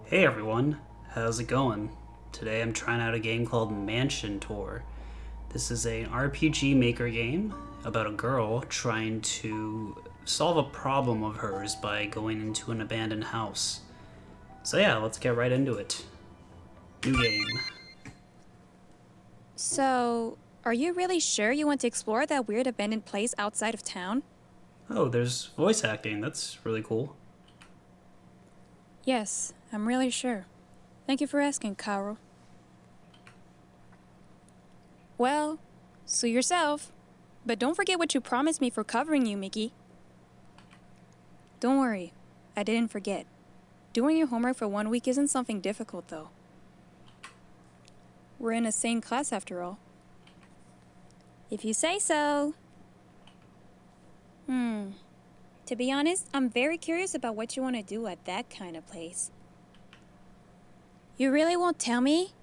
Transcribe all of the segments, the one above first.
Hey everyone, how's it going? Today I'm trying out a game called Mansion Tour. This is an RPG maker game about a girl trying to solve a problem of hers by going into an abandoned house. So yeah, let's get right into it. New game. So, are you really sure you want to explore that weird abandoned place outside of town? Oh, there's voice acting, that's really cool. Yes, I'm really sure. Thank you for asking, Carol. Well, sue yourself. But don't forget what you promised me for covering you, Mickey. Don't worry, I didn't forget. Doing your homework for 1 week isn't something difficult, though. We're in a same class after all. If you say so. To be honest, I'm very curious about what you want to do at that kind of place. You really won't tell me?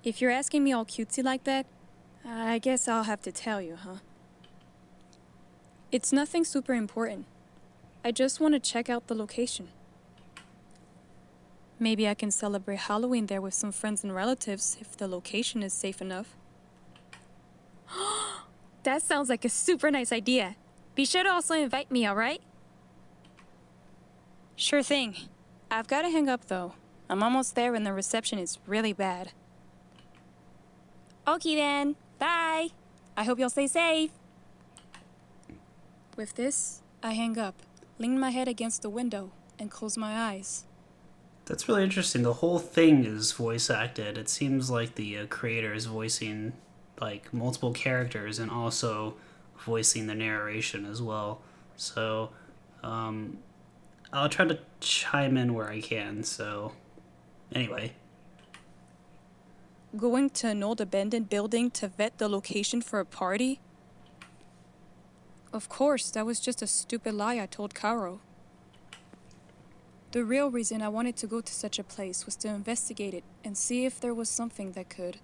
If you're asking me all cutesy like that, I guess I'll have to tell you, huh? It's nothing super important. I just want to check out the location. Maybe I can celebrate Halloween there with some friends and relatives if the location is safe enough. That sounds like a super nice idea. Be sure to also invite me, alright? Sure thing. I've got to hang up though. I'm almost there and the reception is really bad. Okay then. Bye. I hope you'll stay safe. With this, I hang up, lean my head against the window, and close my eyes. That's really interesting. The whole thing is voice acted. It seems like the creator is voicing like multiple characters and also voicing the narration as well. So um, I'll try to chime in where I can. So anyway, Going to an old abandoned building to vet the location for a party? Of course, that was just a stupid lie I told Caro. The real reason I wanted to go to such a place was to investigate it and see if there was something that could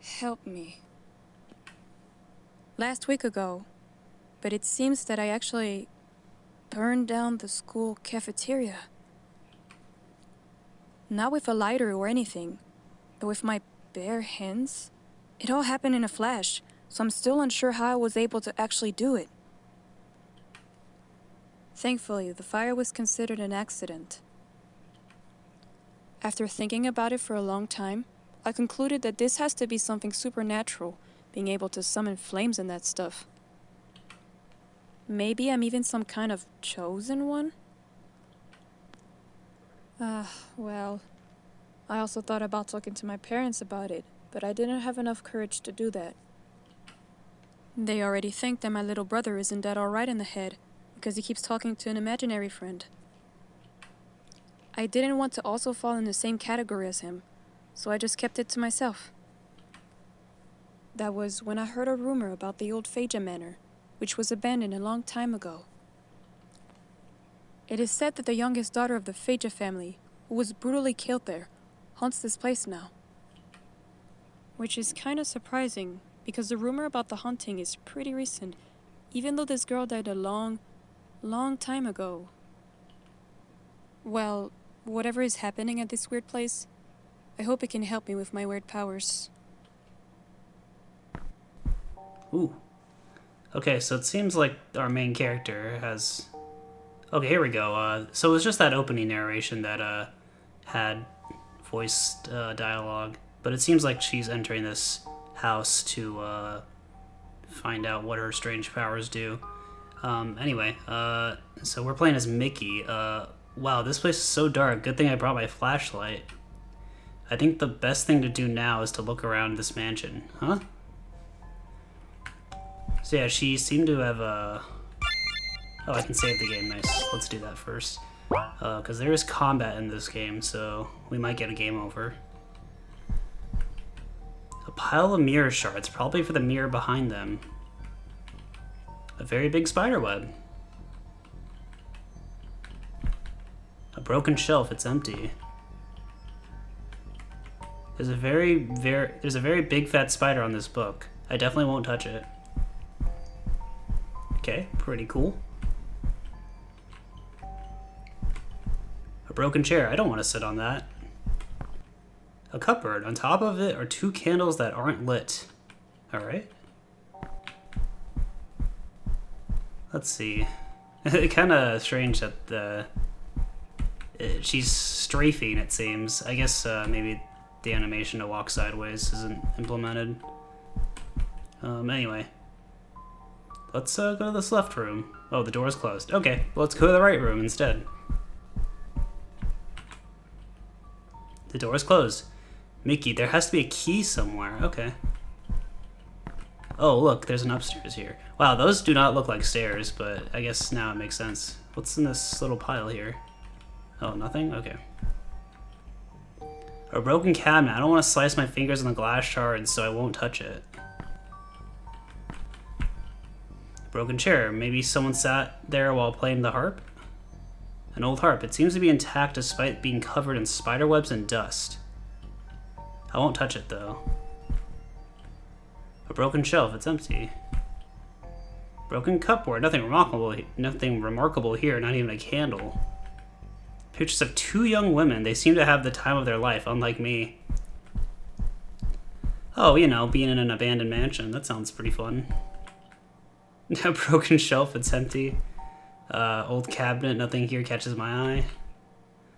help me. Last week ago, but it seems that I actually burned down the school cafeteria. Not with a lighter or anything, but with my bare hands. It all happened in a flash, so I'm still unsure how I was able to actually do it. Thankfully, the fire was considered an accident. After thinking about it for a long time, I concluded that this has to be something supernatural, being able to summon flames and that stuff. Maybe I'm even some kind of chosen one? Well, I also thought about talking to my parents about it, but I didn't have enough courage to do that. They already think that my little brother isn't that alright in the head, because he keeps talking to an imaginary friend. I didn't want to also fall in the same category as him, so I just kept it to myself. That was when I heard a rumor about the old Phaja Manor, which was abandoned a long time ago. It is said that the youngest daughter of the Phaja family, who was brutally killed there, haunts this place now. Which is kinda surprising, because the rumor about the haunting is pretty recent, even though this girl died a long time ago. Well, whatever is happening at this weird place, I hope it can help me with my weird powers. ooh, okay. So it seems like our main character has. Okay, here we go. So it was just that opening narration that had voiced dialogue, but it seems like she's entering this house to find out what her strange powers do. Anyway, so we're playing as Mickey. Wow, this place is so dark. Good thing I brought my flashlight. I think the best thing to do now is to look around this mansion. Huh? So yeah, she seemed to have Oh, I can save the game. Nice. Let's do that first. Because there is combat in this game, so we might get a game over. A pile of mirror shards, probably for the mirror behind them. A very big spider web. A broken shelf, it's empty. There's a very big fat spider on this book. I definitely won't touch it. Okay, pretty cool. A broken chair. I don't want to sit on that. A cupboard. On top of it are 2 candles that aren't lit. Alright. Let's see. Kind of strange that she's strafing, it seems. I guess maybe the animation to walk sideways isn't implemented. Anyway. Let's go to this left room. Oh, the door's closed. Okay, well, let's go to the right room instead. The door's closed. Mickey, there has to be a key somewhere. Okay. Oh, look, there's an upstairs here. Wow, those do not look like stairs, but I guess now it makes sense. What's in this little pile here? Oh, nothing? Okay. A broken cabinet. I don't want to slice my fingers on the glass shards, so I won't touch it. Broken chair. Maybe someone sat there while playing the harp? An old harp. It seems to be intact despite being covered in spiderwebs and dust. I won't touch it, though. A broken shelf. It's empty. Broken cupboard. Nothing remarkable here. Not even a candle. Pictures of 2 young women. They seem to have the time of their life, unlike me. Oh, you know, being in an abandoned mansion. That sounds pretty fun. A broken shelf. It's empty. Old cabinet. Nothing here catches my eye.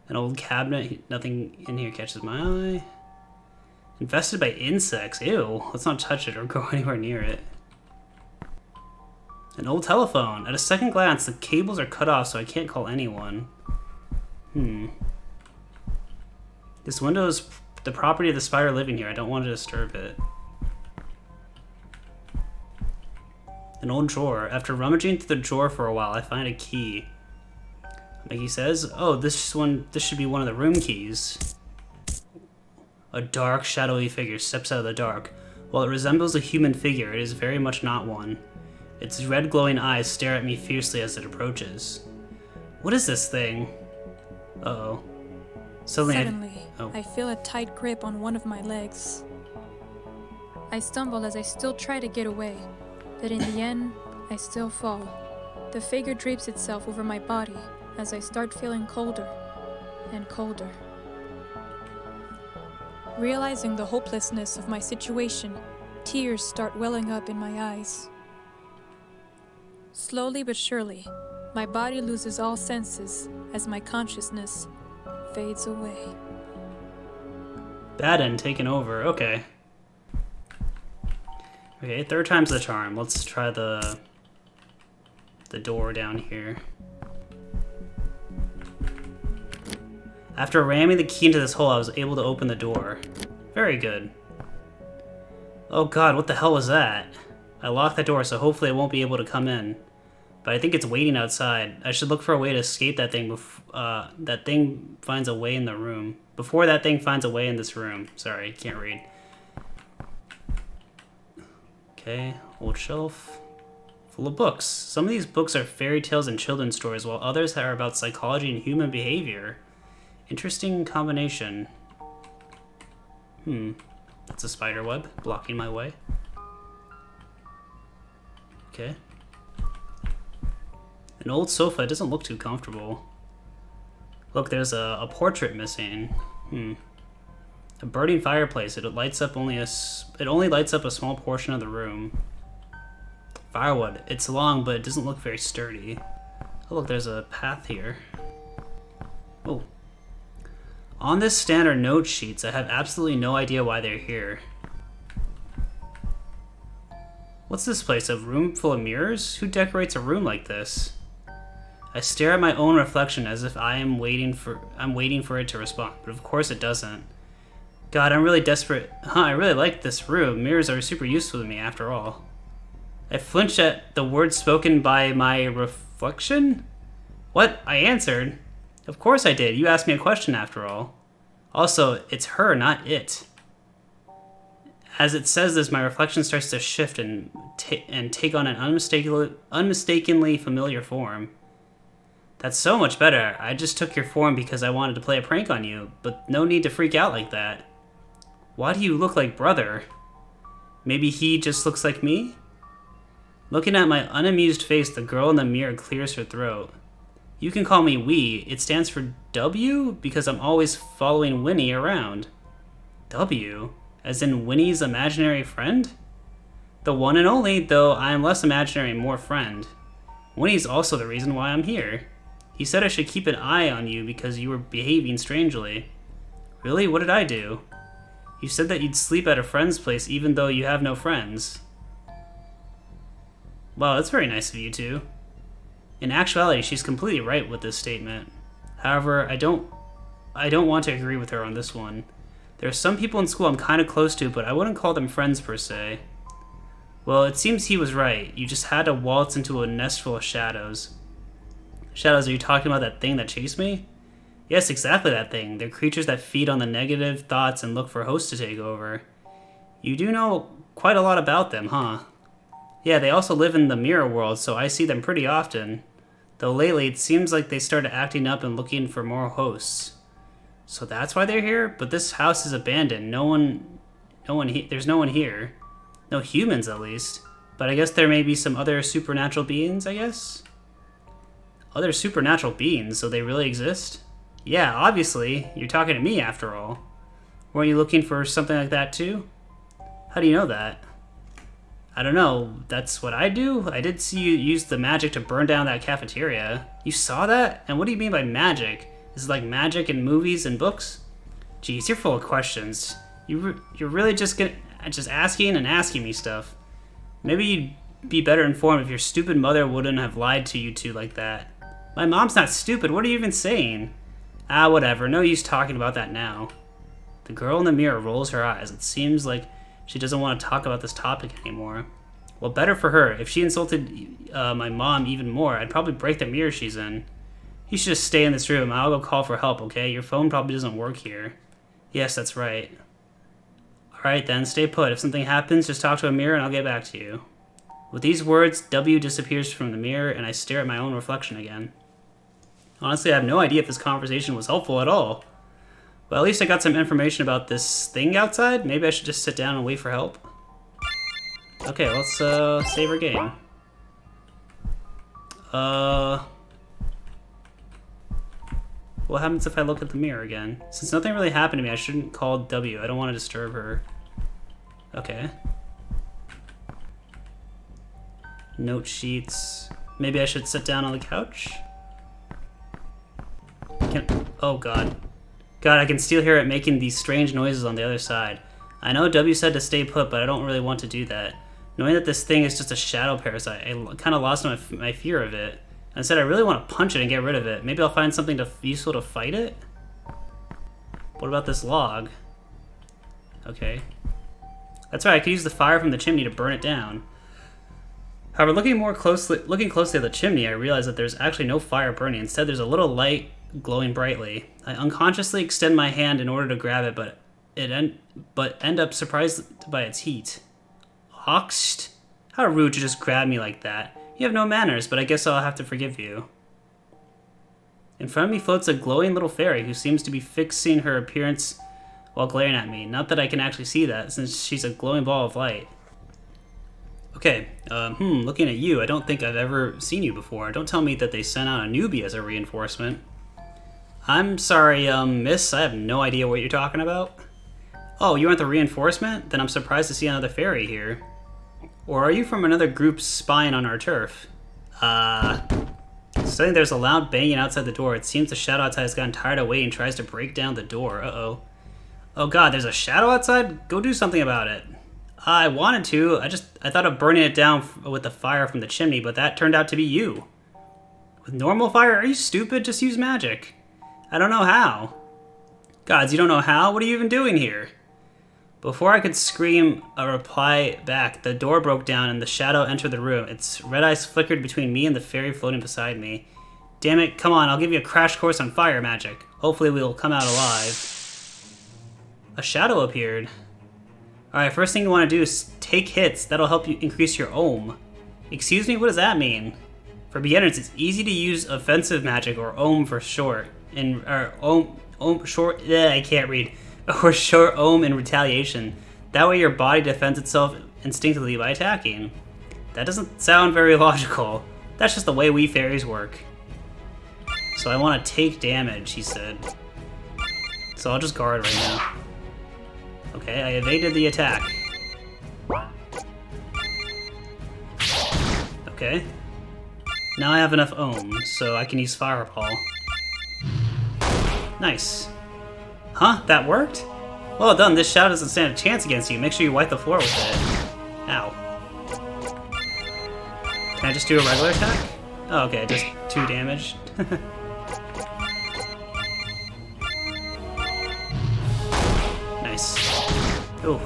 An old cabinet. Nothing in here catches my eye. Infested by insects. Ew. Let's not touch it or go anywhere near it. An old telephone. At a second glance, the cables are cut off, so I can't call anyone. This window is the property of the spider living here. I don't want to disturb it. An old drawer. After rummaging through the drawer for a while, I find a key. Mickey says, oh, this should be one of the room keys. A dark, shadowy figure steps out of the dark. While it resembles a human figure, it is very much not one. Its red glowing eyes stare at me fiercely as it approaches. What is this thing? Uh-oh. Suddenly, I feel a tight grip on one of my legs. I stumble as I still try to get away, but in the end, I still fall. The figure drapes itself over my body as I start feeling colder and colder. Realizing the hopelessness of my situation, tears start welling up in my eyes. Slowly but surely, my body loses all senses as my consciousness fades away. Bad end taken over. Okay. Okay, 3rd time's the charm. Let's try the door down here. After ramming the key into this hole, I was able to open the door. Very good. Oh god, what the hell was that? I locked the door, so hopefully it won't be able to come in. But I think it's waiting outside. I should look for a way to escape that thing before that thing finds a way in the room. Before that thing finds a way in this room. Sorry, can't read. Okay, old shelf. Full of books. Some of these books are fairy tales and children's stories, while others are about psychology and human behavior. Interesting combination. That's a spider web blocking my way. Okay. An old sofa. It doesn't look too comfortable. Look, there's a portrait missing. A burning fireplace. It only lights up a small portion of the room. Firewood. It's long, but it doesn't look very sturdy. Oh, look, there's a path here. Oh. On this stand are note sheets. I have absolutely no idea why they're here. What's this place? A room full of mirrors? Who decorates a room like this? I stare at my own reflection as if I'm waiting for it to respond, but of course it doesn't. God, I'm really desperate. I really like this room. Mirrors are super useful to me, after all. I flinched at the words spoken by my reflection? What? I answered. Of course I did. You asked me a question, after all. Also, it's her, not it. As it says this, my reflection starts to shift and take on an unmistakably familiar form. That's so much better. I just took your form because I wanted to play a prank on you, but no need to freak out like that. Why do you look like brother? Maybe he just looks like me? Looking at my unamused face, the girl in the mirror clears her throat. You can call me We. It stands for W because I'm always following Winnie around. W? As in Winnie's imaginary friend? The one and only, though I am less imaginary and more friend. Winnie's also the reason why I'm here. He said I should keep an eye on you because you were behaving strangely. Really? What did I do? You said that you'd sleep at a friend's place even though you have no friends. Wow, that's very nice of you two. In actuality, she's completely right with this statement. However, I don't want to agree with her on this one. There are some people in school I'm kind of close to, but I wouldn't call them friends per se. Well, it seems he was right. You just had to waltz into a nest full of shadows. Shadows, are you talking about that thing that chased me? Yes, exactly that thing. They're creatures that feed on the negative thoughts and look for hosts to take over. You do know quite a lot about them, huh? Yeah, they also live in the mirror world, so I see them pretty often. Though lately, it seems like they started acting up and looking for more hosts. So that's why they're here? But this house is abandoned. There's no one here. No humans, at least. But I guess there may be some other supernatural beings, I guess? Other supernatural beings, so they really exist? Yeah, obviously. You're talking to me, after all. Weren't you looking for something like that, too? How do you know that? I don't know. That's what I do? I did see you use the magic to burn down that cafeteria. You saw that? And what do you mean by magic? Is it like magic in movies and books? Jeez, you're full of questions. You're really just asking and asking me stuff. Maybe you'd be better informed if your stupid mother wouldn't have lied to you two like that. My mom's not stupid. What are you even saying? Ah, whatever. No use talking about that now. The girl in the mirror rolls her eyes. It seems like she doesn't want to talk about this topic anymore. Well, better for her. If she insulted my mom even more, I'd probably break the mirror she's in. You should just stay in this room. I'll go call for help, okay? Your phone probably doesn't work here. Yes, that's right. Alright then, stay put. If something happens, just talk to a mirror and I'll get back to you. With these words, W disappears from the mirror and I stare at my own reflection again. Honestly, I have no idea if this conversation was helpful at all. But at least I got some information about this thing outside. Maybe I should just sit down and wait for help. Okay, let's save our game. What happens if I look at the mirror again? Since nothing really happened to me, I shouldn't call W. I don't want to disturb her. Okay. Note sheets. Maybe I should sit down on the couch? Oh god. God, I can still hear it making these strange noises on the other side. I know W said to stay put, but I don't really want to do that. Knowing that this thing is just a shadow parasite, I kind of lost my fear of it. And said I really want to punch it and get rid of it. Maybe I'll find something useful to fight it? What about this log? Okay. That's right, I could use the fire from the chimney to burn it down. However, looking closely at the chimney, I realized that there's actually no fire burning. Instead, there's a little light glowing brightly. I unconsciously extend my hand in order to grab it, but end up surprised by its heat. Oxt? How rude to just grab me like that. You have no manners, but I guess I'll have to forgive you. In front of me floats a glowing little fairy who seems to be fixing her appearance while glaring at me. Not that I can actually see that, since she's a glowing ball of light. Okay, looking at you, I don't think I've ever seen you before. Don't tell me that they sent out a newbie as a reinforcement. I'm sorry, miss, I have no idea what you're talking about. Oh, you aren't the reinforcement? Then I'm surprised to see another fairy here. Or are you from another group spying on our turf? Suddenly there's a loud banging outside the door. It seems the shadow outside has gotten tired of waiting and tries to break down the door. Uh-oh. Oh god, there's a shadow outside? Go do something about it. I wanted to. I thought of burning it down with the fire from the chimney, but that turned out to be you. With normal fire? Are you stupid? Just use magic. I don't know how. Gods, you don't know how? What are you even doing here? Before I could scream a reply back, the door broke down and the shadow entered the room. Its red eyes flickered between me and the fairy floating beside me. Damn it, come on, I'll give you a crash course on fire magic. Hopefully we'll come out alive. A shadow appeared. Alright, first thing you want to do is take hits. That'll help you increase your ohm. Excuse me, what does that mean? For beginners, it's easy to use offensive magic, or ohm for short. I can't read. Or short ohm in retaliation. That way your body defends itself instinctively by attacking. That doesn't sound very logical. That's just the way we fairies work. So I want to take damage, he said. So I'll just guard right now. Okay, I evaded the attack. Okay. Now I have enough ohm, so I can use Fireball. Nice. Huh? That worked? Well done, this shadow doesn't stand a chance against you. Make sure you wipe the floor with it. Ow. Can I just do a regular attack? Oh, okay, just 2 damage. Nice. Ooh.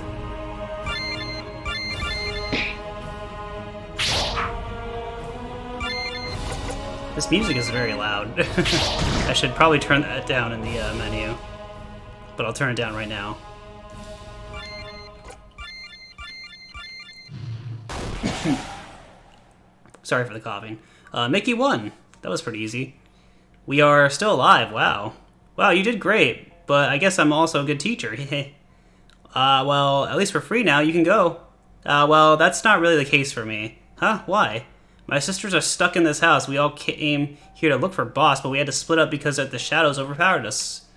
This music is very loud. I should probably turn that down in the menu. But I'll turn it down right now. Sorry for the coughing. Mickey won. That was pretty easy. We are still alive. Wow. Wow, you did great. But I guess I'm also a good teacher. Well, at least we're free now. You can go. Well, that's not really the case for me. Huh? Why? My sisters are stuck in this house. We all came here to look for Boss, but we had to split up because the shadows overpowered us.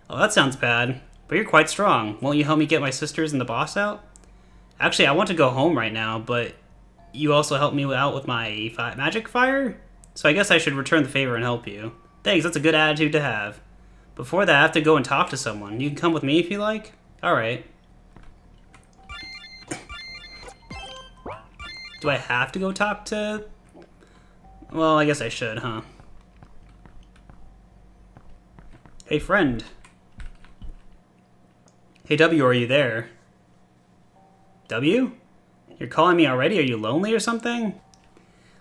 Oh, that sounds bad. But you're quite strong. Won't you help me get my sisters and the boss out? Actually, I want to go home right now, but you also helped me out with my magic fire? So I guess I should return the favor and help you. Thanks, that's a good attitude to have. Before that, I have to go and talk to someone. You can come with me if you like? Alright. Do I have to go talk to... Well, I guess I should, huh? Hey, friend. Hey, W, are you there? W? You're calling me already? Are you lonely or something?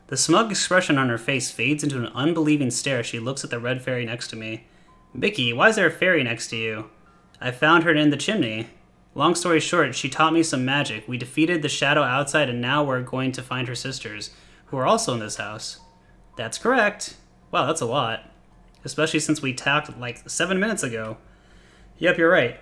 The smug expression on her face fades into an unbelieving stare as she looks at the red fairy next to me. Mickey, why is there a fairy next to you? I found her in the chimney. Long story short, she taught me some magic. We defeated the shadow outside, and now we're going to find her sisters, who are also in this house. That's correct. Wow, that's a lot. Especially since we talked like 7 minutes ago. Yep, you're right.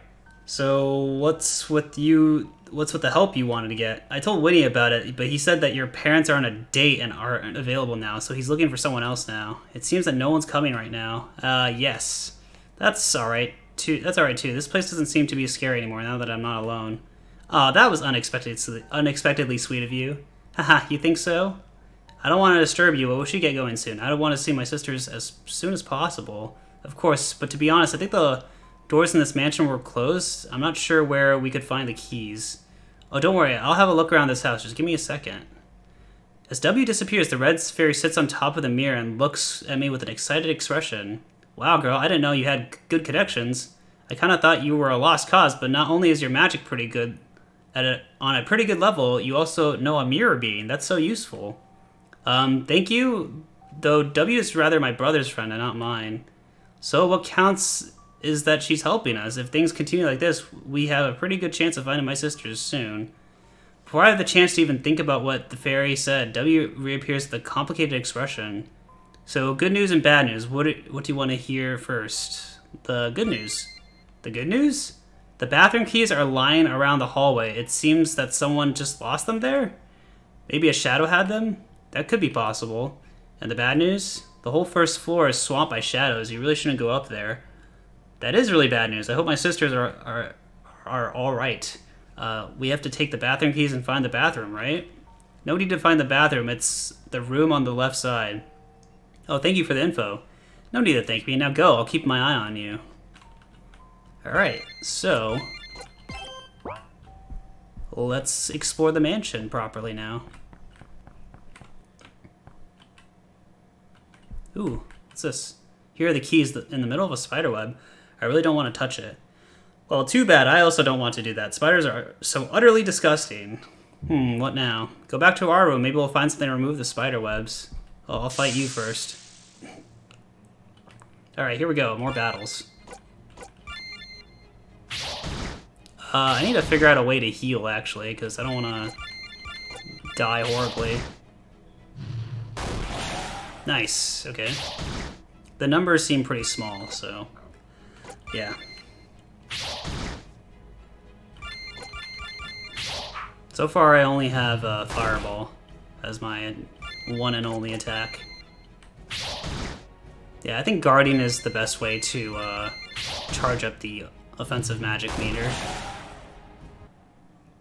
So, what's with the help you wanted to get? I told Winnie about it, but he said that your parents are on a date and aren't available now, so he's looking for someone else now. It seems that no one's coming right now. Yes. That's alright. That's alright too. This place doesn't seem to be scary anymore now that I'm not alone. Oh, that was unexpectedly sweet of you. Haha, you think so? I don't want to disturb you, but we should get going soon. I don't want to see my sisters as soon as possible. Of course, but to be honest, I think the doors in this mansion were closed. I'm not sure where we could find the keys. Oh, don't worry. I'll have a look around this house. Just give me a second. As W disappears, the red fairy sits on top of the mirror and looks at me with an excited expression. Wow, girl, I didn't know you had good connections. I kind of thought you were a lost cause, but not only is your magic pretty good, on a pretty good level, you also know a mirror being. That's so useful. Thank you, though W is rather my brother's friend and not mine. So what counts is that she's helping us. If things continue like this, we have a pretty good chance of finding my sisters soon. Before I have the chance to even think about what the fairy said, W reappears with a complicated expression. So, good news and bad news. What do you want to hear first? The good news. The good news? The bathroom keys are lying around the hallway. It seems that someone just lost them there? Maybe a shadow had them? That could be possible. And the bad news? The whole first floor is swamped by shadows. You really shouldn't go up there. That is really bad news. I hope my sisters are all right. We have to take the bathroom keys and find the bathroom, right? No need to find the bathroom. It's the room on the left side. Oh, thank you for the info. No need to thank me. Now go. I'll keep my eye on you. Alright, so let's explore the mansion properly now. Ooh, what's this? Here are the keys in the middle of a spider web. I really don't want to touch it. Well, too bad. I also don't want to do that. Spiders are so utterly disgusting. What now? Go back to our room. Maybe we'll find something to remove the spider webs. Well, I'll fight you first. Alright, here we go. More battles. I need to figure out a way to heal, actually, because I don't want to die horribly. Nice. Okay. The numbers seem pretty small, so... yeah. So far, I only have Fireball as my one and only attack. Yeah, I think guarding is the best way to charge up the offensive magic meter.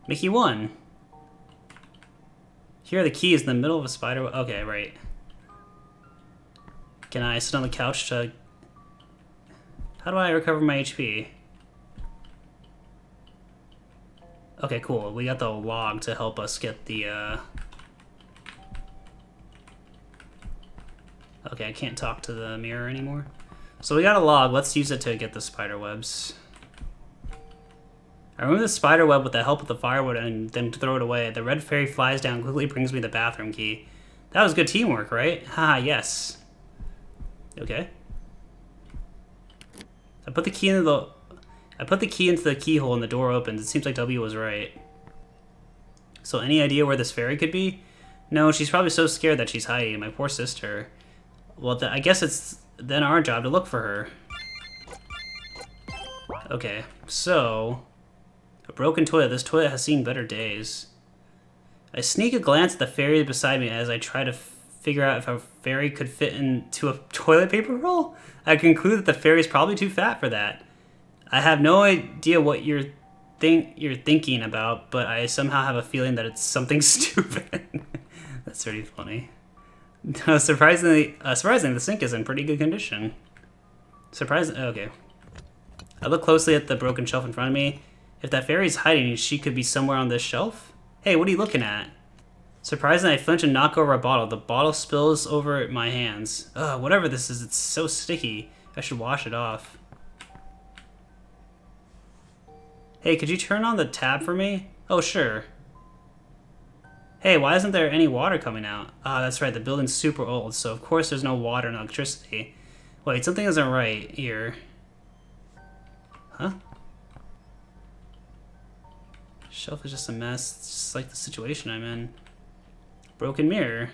Mickey 1. Here are the keys in the middle of a spider. Okay, right. Can I sit on the couch to... How do I recover my HP? Okay, cool. We got the log to help us get the, Okay, I can't talk to the mirror anymore. So we got a log. Let's use it to get the spider webs. I remove the spider web with the help of the firewood and then throw it away. The red fairy flies down, quickly brings me the bathroom key. That was good teamwork, right? Haha, yes. Okay. I put the key into the keyhole and the door opens. It seems like W was right. So any idea where this fairy could be? No, she's probably so scared that she's hiding. My poor sister. Well, I guess it's then our job to look for her. Okay, so... A broken toilet. This toilet has seen better days. I sneak a glance at the fairy beside me as I try to figure out if a fairy could fit into a toilet paper roll. I conclude that the fairy is probably too fat for that. I have no idea what you're thinking about, but I somehow have a feeling that it's something stupid. That's pretty funny. No, surprisingly, the sink is in pretty good condition. Okay. I look closely at the broken shelf in front of me. If that fairy's hiding, she could be somewhere on this shelf. Hey, what are you looking at? Surprisingly, I flinch and knock over a bottle. The bottle spills over my hands. Ugh, whatever this is, it's so sticky. I should wash it off. Hey, could you turn on the tap for me? Oh, sure. Hey, why isn't there any water coming out? Ah, that's right, the building's super old, so of course there's no water and electricity. Wait, something isn't right here. Huh? Shelf is just a mess. It's just like the situation I'm in. Broken mirror.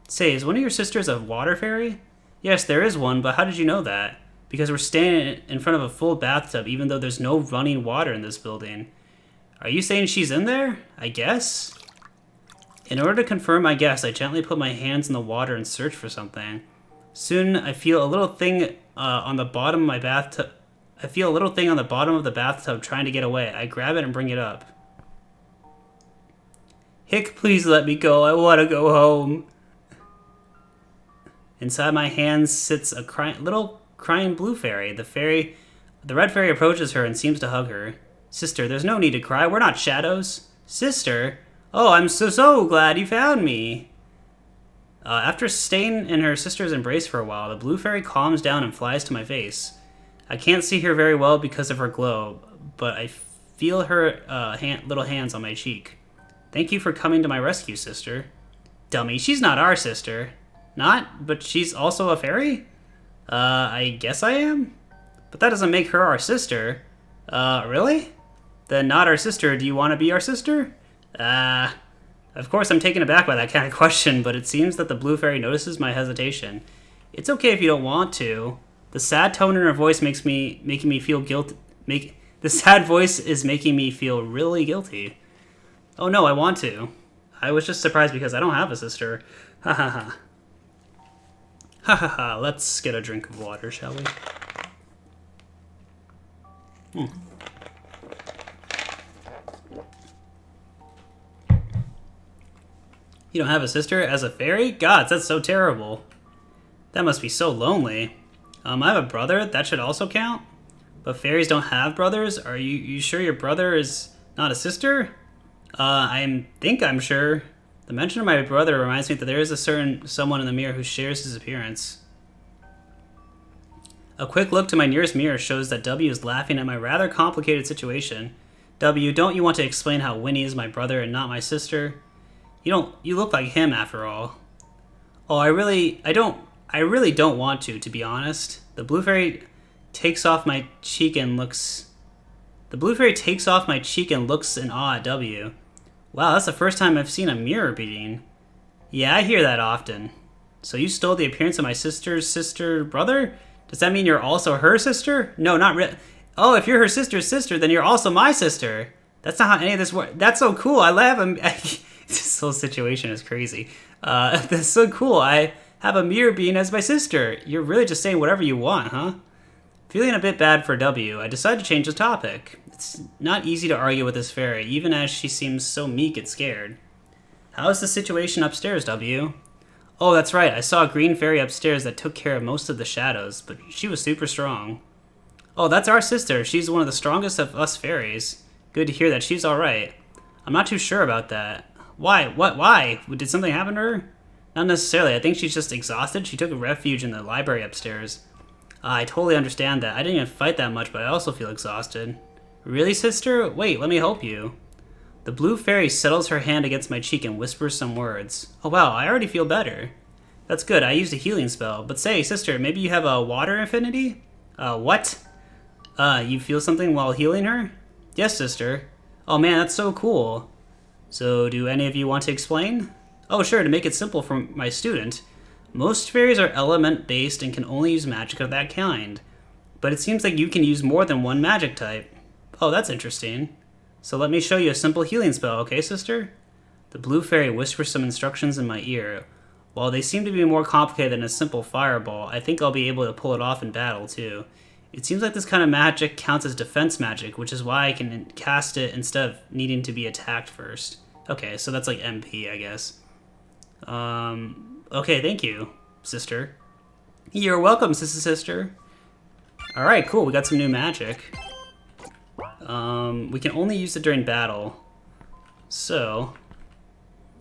Say, is one of your sisters a water fairy? Yes, there is one, but how did you know that? Because we're standing in front of a full bathtub even though there's no running water in this building. Are you saying she's in there? I guess? In order to confirm my guess, I gently put my hands in the water and search for something. Soon, I feel a little thing on the bottom of my bathtub. I feel a little thing on the bottom of the bathtub trying to get away. I grab it and bring it up. Hick, please let me go. I want to go home. Inside my hands sits a little crying blue fairy. The red fairy approaches her and seems to hug her. Sister, there's no need to cry. We're not shadows. Sister? Oh, I'm so glad you found me. After staying in her sister's embrace for a while, the blue fairy calms down and flies to my face. I can't see her very well because of her glow, but I feel her little hands on my cheek. Thank you for coming to my rescue, sister. Dummy, she's not our sister. Not? But she's also a fairy? I guess I am? But that doesn't make her our sister. Really? Then not our sister. Do you want to be our sister? Of course I'm taken aback by that kind of question, but it seems that the blue fairy notices my hesitation. It's okay if you don't want to. The sad tone in her voice making me feel guilty. The sad voice is making me feel really guilty. Oh no, I want to. I was just surprised because I don't have a sister. Ha ha ha. Ha ha ha. Let's get a drink of water, shall we? You don't have a sister as a fairy? Gods, that's so terrible. That must be so lonely. I have a brother. That should also count. But fairies don't have brothers? Are you sure your brother is not a sister? I think I'm sure. The mention of my brother reminds me that there is a certain someone in the mirror who shares his appearance. A quick look to my nearest mirror shows that W is laughing at my rather complicated situation. W, don't you want to explain how Winnie is my brother and not my sister? You look like him after all. Oh, I really don't want to be honest. The blue fairy takes off my cheek and looks in awe at W. Wow, that's the first time I've seen a mirror beating. Yeah, I hear that often. So you stole the appearance of my sister's brother? Does that mean you're also her sister? No, not really. Oh, if you're her sister's sister, then you're also my sister. That's not how any of this works. That's so cool. I love him. This whole situation is crazy. That's so cool. I Have a mirror being as my sister. You're really just saying whatever you want, huh? Feeling a bit bad for W, I decided to change the topic. It's not easy to argue with this fairy, even as she seems so meek and scared. How is the situation upstairs, W? Oh, that's right. I saw a green fairy upstairs that took care of most of the shadows, but she was super strong. Oh, that's our sister. She's one of the strongest of us fairies. Good to hear that she's alright. I'm not too sure about that. Why? What? Why? Did something happen to her? Not necessarily. I think she's just exhausted. She took a refuge in the library upstairs. I totally understand that. I didn't even fight that much, but I also feel exhausted. Really, sister? Wait, let me help you. The blue fairy settles her hand against my cheek and whispers some words. Oh wow, I already feel better. That's good. I used a healing spell. But say, sister, maybe you have a water affinity? What? You feel something while healing her? Yes, sister. Oh man, that's so cool. So, do any of you want to explain? Oh, sure, to make it simple for my student. Most fairies are element-based and can only use magic of that kind. But it seems like you can use more than one magic type. Oh, that's interesting. So let me show you a simple healing spell, okay, sister? The blue fairy whispers some instructions in my ear. While they seem to be more complicated than a simple fireball, I think I'll be able to pull it off in battle, too. It seems like this kind of magic counts as defense magic, which is why I can cast it instead of needing to be attacked first. Okay, so that's like MP, I guess. Okay, thank you, sister. You're welcome, sister. Alright, cool, we got some new magic. We can only use it during battle. So,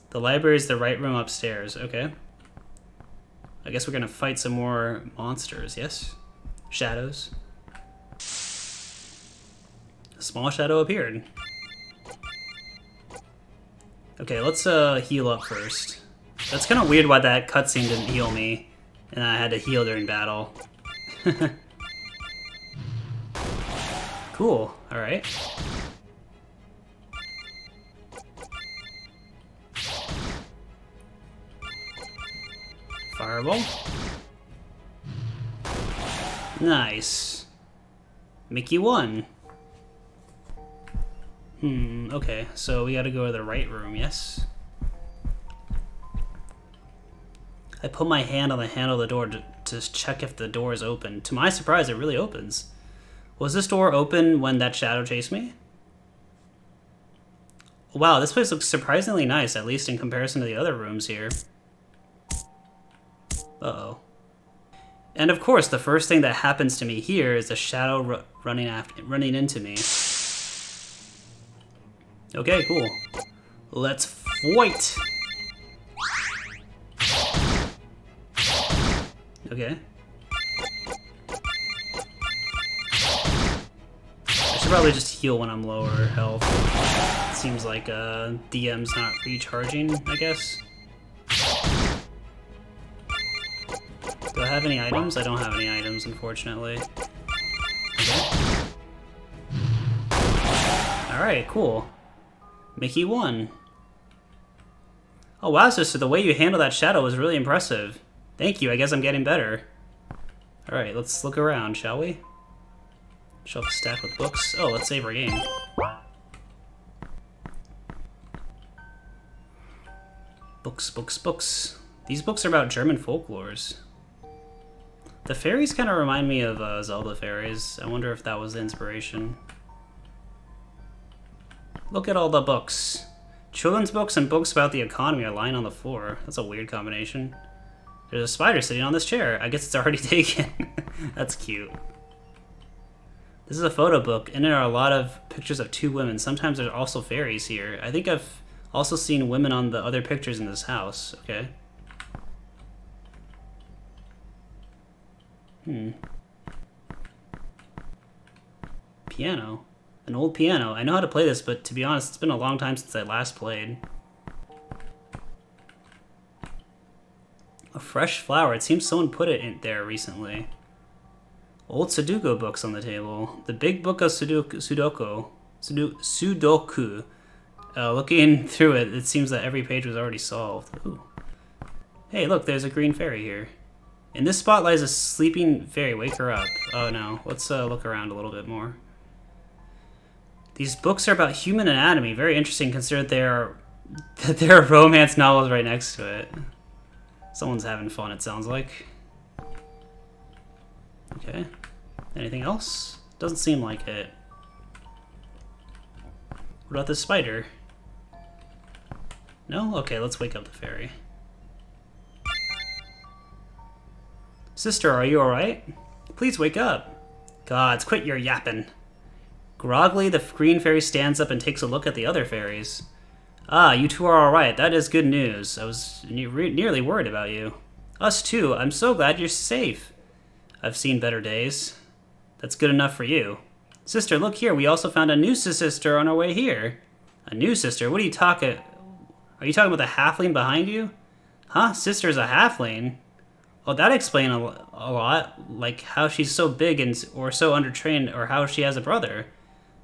the library is the right room upstairs, okay. I guess we're gonna fight some more monsters, yes? Shadows. A small shadow appeared. Okay, let's heal up first. That's kind of weird why that cutscene didn't heal me, and I had to heal during battle. Cool, alright. Fireball. Nice. Mickey won. Okay, so we gotta go to the right room, yes? I put my hand on the handle of the door to check if the door is open. To my surprise, it really opens. Was this door open when that shadow chased me? Wow, this place looks surprisingly nice, at least in comparison to the other rooms here. Uh-oh. And of course, the first thing that happens to me here is a shadow running into me. Okay, cool. Let's fight! Okay. I should probably just heal when I'm lower health. It seems like DM's not recharging, I guess. Do I have any items? I don't have any items, unfortunately. Okay. Alright, cool. Mickey won. Oh wow, sister, the way you handled that shadow was really impressive. Thank you, I guess I'm getting better. Alright, let's look around, shall we? Shelf stacked with books. Oh, let's save our game. Books. These books are about German folklores. The fairies kind of remind me of Zelda fairies. I wonder if that was the inspiration. Look at all the books. Children's books and books about the economy are lying on the floor. That's a weird combination. There's a spider sitting on this chair. I guess it's already taken. That's cute. This is a photo book, and there are a lot of pictures of two women. Sometimes there's also fairies here. I think I've also seen women on the other pictures in this house. Okay. Piano. An old piano. I know how to play this, but to be honest, it's been a long time since I last played. A fresh flower. It seems someone put it in there recently. Old Sudoku books on the table. The big book of Sudoku. Looking through it, it seems that every page was already solved. Ooh. Hey, look, there's a green fairy here. In this spot lies a sleeping fairy. Wake her up. Oh no. Let's look around a little bit more. These books are about human anatomy. Very interesting, considering there are romance novels right next to it. Someone's having fun, it sounds like. Okay. Anything else? Doesn't seem like it. What about the spider? No? Okay, let's wake up the fairy. Sister, are you alright? Please wake up. Gods, quit your yapping. Groggily, the green fairy stands up and takes a look at the other fairies. Ah, you two are alright. That is good news. I was nearly worried about you. Us too. I'm so glad you're safe. I've seen better days. That's good enough for you. Sister, look here. We also found a new sister on our way here. A new sister? What are you talking... Are you talking about the halfling behind you? Huh? Sister's a halfling? Well, that explains a lot. Like how she's so big and or so undertrained, or how she has a brother.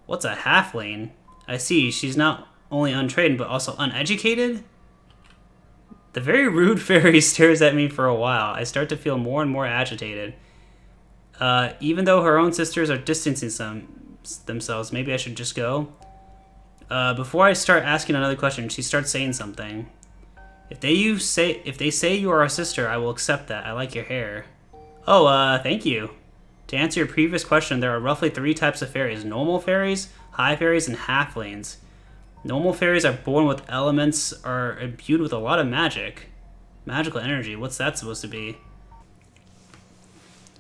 What's a halfling? I see. She's not only untrained, but also uneducated? The very rude fairy stares at me for a while. I start to feel more and more agitated. Even though her own sisters are distancing themselves, maybe I should just go. Before I start asking another question, she starts saying something. If they say you are a sister, I will accept that. I like your hair. Oh, thank you. To answer your previous question, there are roughly 3 types of fairies. Normal fairies, high fairies, and halflings. Normal fairies are born with elements, are imbued with a lot of magic. Magical energy, what's that supposed to be?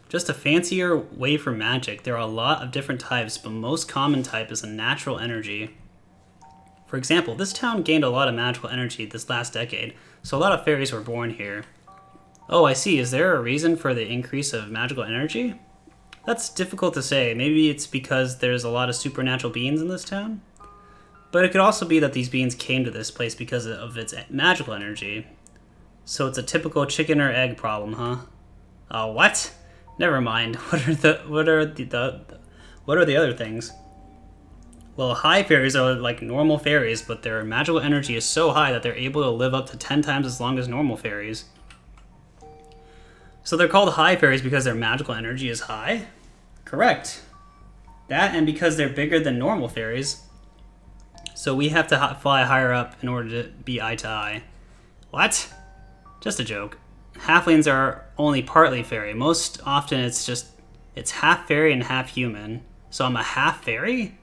Just a fancier way for magic. There are a lot of different types, but most common type is a natural energy. For example, this town gained a lot of magical energy this last decade, so a lot of fairies were born here. Oh, I see. Is there a reason for the increase of magical energy? That's difficult to say. Maybe it's because there's a lot of supernatural beings in this town? But it could also be that these beings came to this place because of its magical energy. So it's a typical chicken or egg problem, huh? What? Never mind. What are the other things? Well, high fairies are like normal fairies, but their magical energy is so high that they're able to live up to 10 times as long as normal fairies. So they're called high fairies because their magical energy is high? Correct. That, and because they're bigger than normal fairies. So we have to fly higher up in order to be eye to eye. What? Just a joke. Halflings are only partly fairy. Most often it's half fairy and half human. So I'm a half fairy?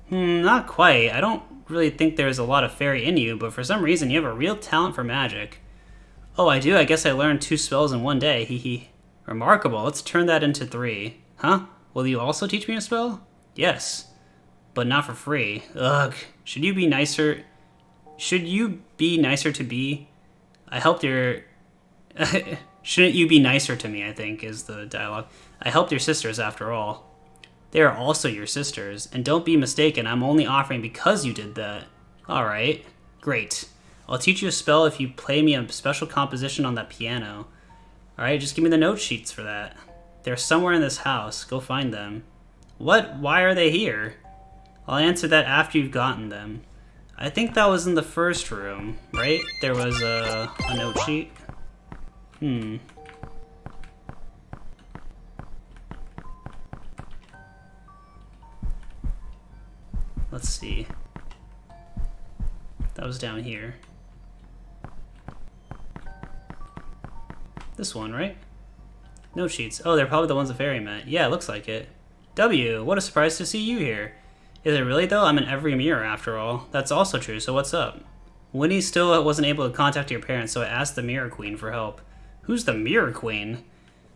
Not quite. I don't really think there's a lot of fairy in you, but for some reason you have a real talent for magic. Oh, I do? I guess I learned 2 spells in one day. Hee. Remarkable. Let's turn that into 3. Huh? Will you also teach me a spell? Yes. But not for free. Ugh. Should you be nicer to be? I helped your... Shouldn't you be nicer to me, I think, is the dialogue. I helped your sisters, after all. They are also your sisters. And don't be mistaken, I'm only offering because you did that. Alright. Great. I'll teach you a spell if you play me a special composition on that piano. Alright, just give me the note sheets for that. They're somewhere in this house. Go find them. What? Why are they here? I'll answer that after you've gotten them. I think that was in the first room, right? There was a note sheet. Let's see. That was down here. This one, right? Note sheets. Oh, they're probably the ones the fairy meant. Yeah, it looks like it. W, what a surprise to see you here. Is it really though? I'm in every mirror after all. That's also true, so what's up? Winnie still wasn't able to contact your parents, so I asked the Mirror Queen for help. Who's the Mirror Queen?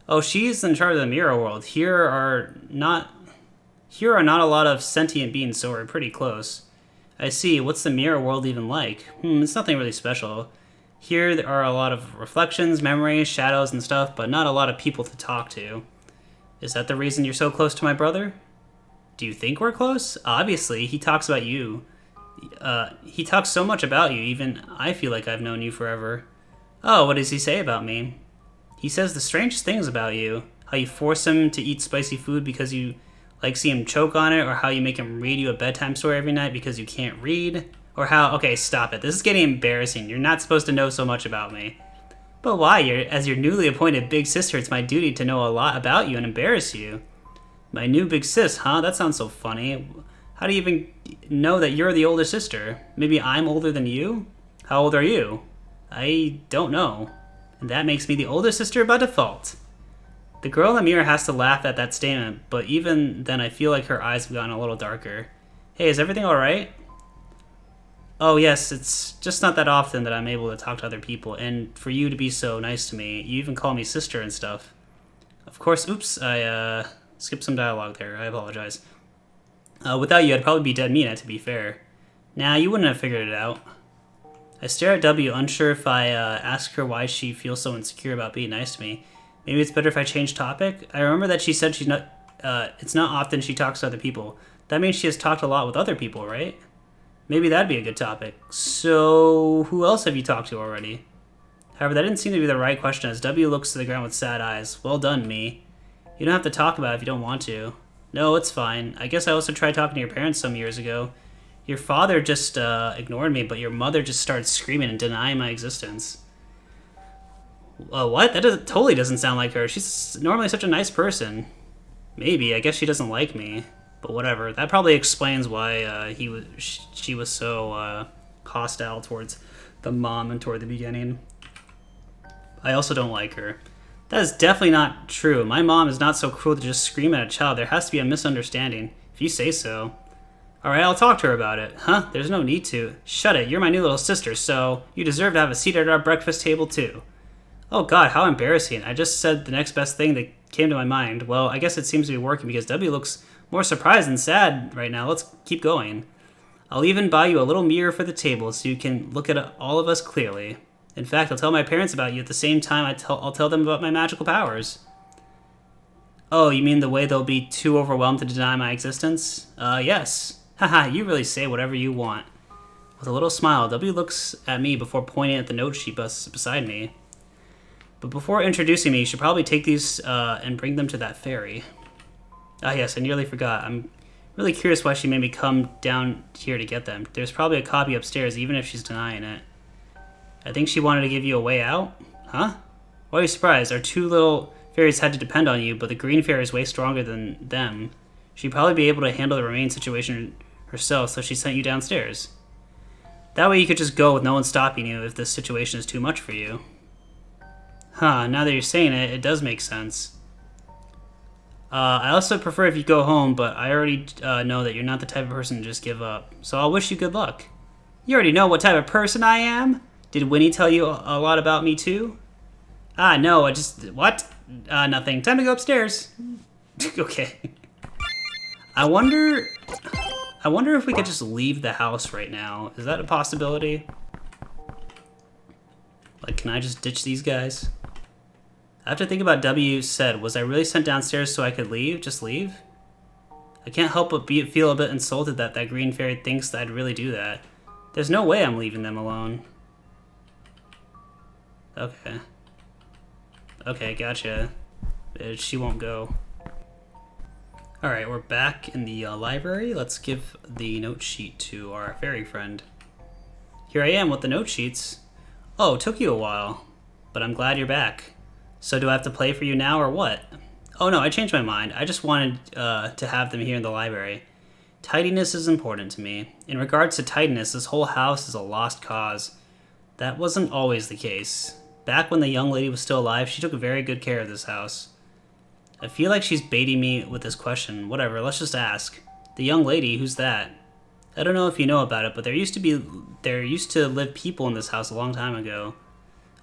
Oh, she's in charge of the mirror world. Here are not a lot of sentient beings, so we're pretty close. I see. What's the mirror world even like? It's nothing really special. Here there are a lot of reflections, memories, shadows, and stuff, but not a lot of people to talk to. Is that the reason you're so close to my brother? Do you think we're close? Obviously, he talks about you. He talks so much about you, even I feel like I've known you forever. Oh, what does he say about me? He says the strangest things about you. How you force him to eat spicy food because you see him choke on it, or how you make him read you a bedtime story every night because you can't read. Or how, okay, stop it. This is getting embarrassing. You're not supposed to know so much about me. But why? As your newly appointed big sister, it's my duty to know a lot about you and embarrass you. My new big sis, huh? That sounds so funny. How do you even know that you're the older sister? Maybe I'm older than you? How old are you? I don't know. And that makes me the older sister by default. The girl in the mirror has to laugh at that statement, but even then I feel like her eyes have gotten a little darker. Hey, is everything alright? Oh yes, it's just not that often that I'm able to talk to other people, and for you to be so nice to me, you even call me sister and stuff. Of course, oops, I skipped some dialogue there, I apologize. Without you, I'd probably be dead mean, to be fair. Nah, you wouldn't have figured it out. I stare at W, unsure if I ask her why she feels so insecure about being nice to me. Maybe it's better if I change topic? I remember that she said it's not often she talks to other people. That means she has talked a lot with other people, right? Maybe that'd be a good topic. So, who else have you talked to already? However, that didn't seem to be the right question as W looks to the ground with sad eyes. Well done, me. You don't have to talk about it if you don't want to. No, it's fine. I guess I also tried talking to your parents some years ago. Your father just ignored me, but your mother just started screaming and denying my existence. What? That totally doesn't sound like her. She's normally such a nice person. Maybe. I guess she doesn't like me. But whatever. That probably explains why she was so hostile towards the mom and toward the beginning. I also don't like her. That is definitely not true. My mom is not so cruel to just scream at a child. There has to be a misunderstanding. If you say so. Alright, I'll talk to her about it. Huh? There's no need to. Shut it. You're my new little sister, so you deserve to have a seat at our breakfast table, too. Oh god, how embarrassing. I just said the next best thing that came to my mind. Well, I guess it seems to be working because W looks more surprised than sad right now. Let's keep going. I'll even buy you a little mirror for the table so you can look at all of us clearly. In fact, I'll tell my parents about you at the same time I'll tell them about my magical powers. Oh, you mean the way they'll be too overwhelmed to deny my existence? Yes. Haha, you really say whatever you want. With a little smile, W looks at me before pointing at the note sheet beside me. But before introducing me, you should probably take these and bring them to that fairy. Ah yes, I nearly forgot. I'm really curious why she made me come down here to get them. There's probably a copy upstairs, even if she's denying it. I think she wanted to give you a way out? Huh? Why are you surprised? Our two little fairies had to depend on you, but the green fairy is way stronger than them. She'd probably be able to handle the remaining situation herself, so she sent you downstairs. That way you could just go with no one stopping you if this situation is too much for you. Huh, now that you're saying it, it does make sense. I also prefer if you go home, but I already know that you're not the type of person to just give up. So I'll wish you good luck. You already know what type of person I am? Did Winnie tell you a lot about me too? Ah, no, I just... What? Nothing. Time to go upstairs. Okay. I wonder if we could just leave the house right now. Is that a possibility? Like, can I just ditch these guys? I have to think about W said. Was I really sent downstairs so I could leave? Just leave? I can't help but feel a bit insulted that that green fairy thinks that I'd really do that. There's no way I'm leaving them alone. Okay. Okay, gotcha. She won't go. Alright, we're back in the library. Let's give the note sheet to our fairy friend. Here I am with the note sheets. Oh, took you a while. But I'm glad you're back. So do I have to play for you now or what? Oh no, I changed my mind. I just wanted to have them here in the library. Tidiness is important to me. In regards to tidiness, this whole house is a lost cause. That wasn't always the case. Back when the young lady was still alive, she took very good care of this house. I feel like she's baiting me with this question. Whatever, let's just ask. The young lady, who's that? I don't know if you know about it, but there used to live people in this house a long time ago.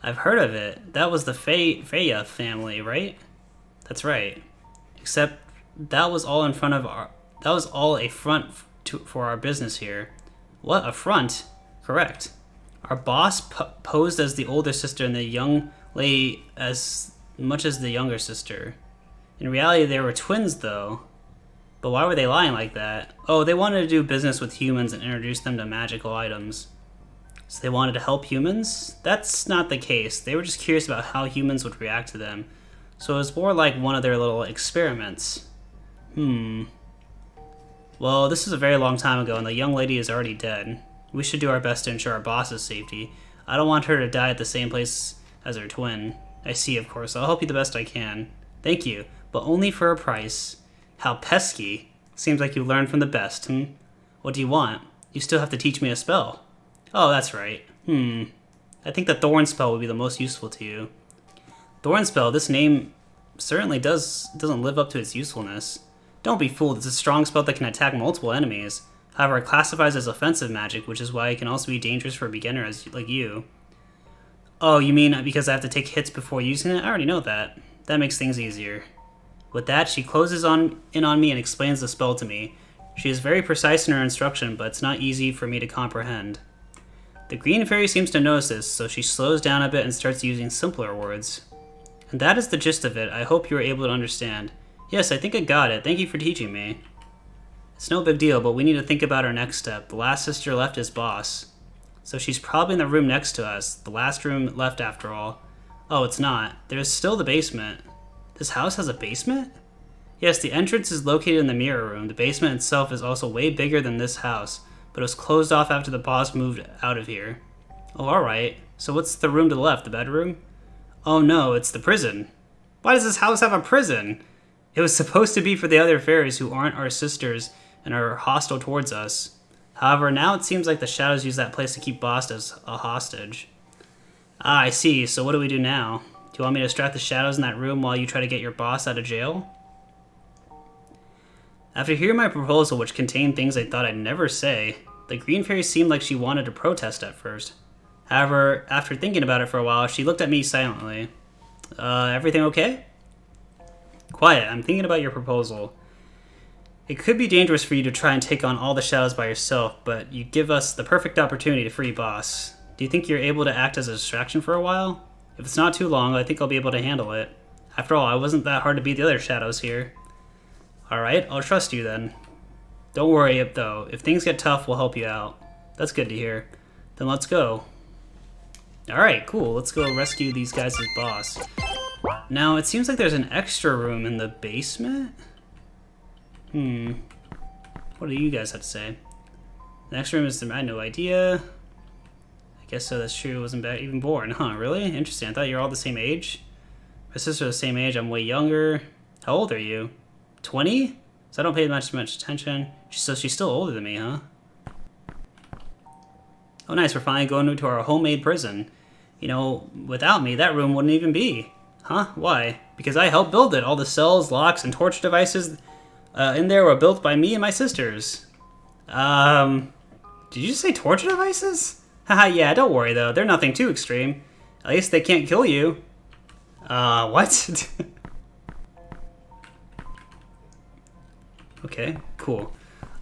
I've heard of it. That was the Freya family, right? That's right. Except that was all a front for our business here. What, a front? Correct. Our boss posed as the older sister and the young lady as much as the younger sister. In reality, they were twins, though. But why were they lying like that? Oh, they wanted to do business with humans and introduce them to magical items. So they wanted to help humans? That's not the case. They were just curious about how humans would react to them. So it was more like one of their little experiments. Well, this is a very long time ago, and the young lady is already dead. We should do our best to ensure our boss's safety. I don't want her to die at the same place as her twin. I see, of course. I'll help you the best I can. Thank you, but only for a price. How pesky. Seems like you learned from the best, What do you want? You still have to teach me a spell. Oh, that's right. I think the thorn spell would be the most useful to you. Thornspell, this name certainly doesn't live up to its usefulness. Don't be fooled, it's a strong spell that can attack multiple enemies. However, it classifies as offensive magic, which is why it can also be dangerous for a beginner like you. Oh, you mean because I have to take hits before using it? I already know that. That makes things easier. With that, she closes in on me and explains the spell to me. She is very precise in her instruction, but it's not easy for me to comprehend. The green fairy seems to notice this, so she slows down a bit and starts using simpler words. And that is the gist of it. I hope you were able to understand. Yes, I think I got it. Thank you for teaching me. It's no big deal, but we need to think about our next step. The last sister left is boss. So she's probably in the room next to us. The last room left after all. Oh, it's not. There's still the basement. This house has a basement? Yes, the entrance is located in the mirror room. The basement itself is also way bigger than this house, but it was closed off after the boss moved out of here. Oh, alright. So what's the room to the left? The bedroom? Oh no, it's the prison. Why does this house have a prison? It was supposed to be for the other fairies who aren't our sisters and are hostile towards us. However, now it seems like the shadows use that place to keep Boss as a hostage. Ah, I see. So what do we do now? Do you want me to distract the shadows in that room while you try to get your boss out of jail? After hearing my proposal, which contained things I thought I'd never say, the green fairy seemed like she wanted to protest at first. However, after thinking about it for a while, she looked at me silently. Everything okay? Quiet, I'm thinking about your proposal. It could be dangerous for you to try and take on all the shadows by yourself, but you give us the perfect opportunity to free Boss. Do you think you're able to act as a distraction for a while? If it's not too long, I think I'll be able to handle it. After all, I wasn't that hard to beat the other shadows here. Alright, I'll trust you then. Don't worry, though. If things get tough, we'll help you out. That's good to hear. Then let's go. Alright, cool. Let's go rescue these guys as boss. Now, it seems like there's an extra room in the basement? What do you guys have to say? The next room is I had no idea. I guess so, that's true. I wasn't even born, huh? Really? Interesting. I thought you were all the same age. My sister's the same age. I'm way younger. How old are you? 20? So I don't pay much attention. So she's still older than me, huh? Oh, nice. We're finally going to our homemade prison. You know, without me, that room wouldn't even be. Huh? Why? Because I helped build it. All the cells, locks, and torture devices in there were built by me and my sisters. Did you say torture devices? Haha, yeah, don't worry though. They're nothing too extreme. At least they can't kill you. What? Okay, cool.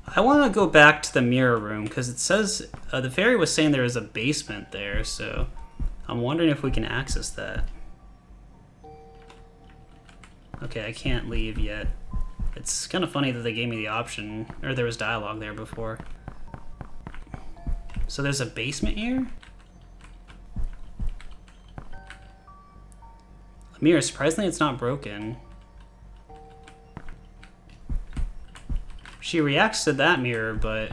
I want to go back to the mirror room because it says the fairy was saying there is a basement there, so I'm wondering if we can access that. Okay, I can't leave yet. It's kind of funny that they gave me the option, or there was dialogue there before. So there's a basement here? A mirror, surprisingly it's not broken. She reacts to that mirror, but...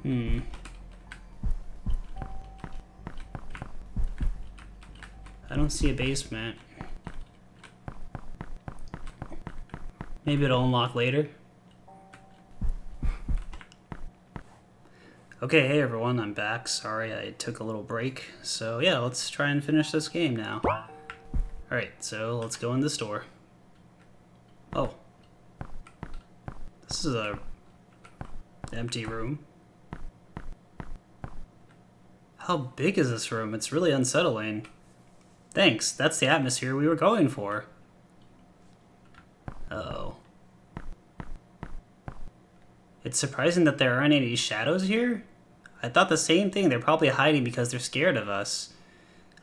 I don't see a basement. Maybe it'll unlock later. Okay, hey everyone, I'm back. Sorry I took a little break. So yeah, let's try and finish this game now. Alright, so let's go in the store. Oh. This is a empty room. How big is this room? It's really unsettling. Thanks, that's the atmosphere we were going for. Uh-oh. It's surprising that there aren't any shadows here. I thought the same thing. They're probably hiding because they're scared of us.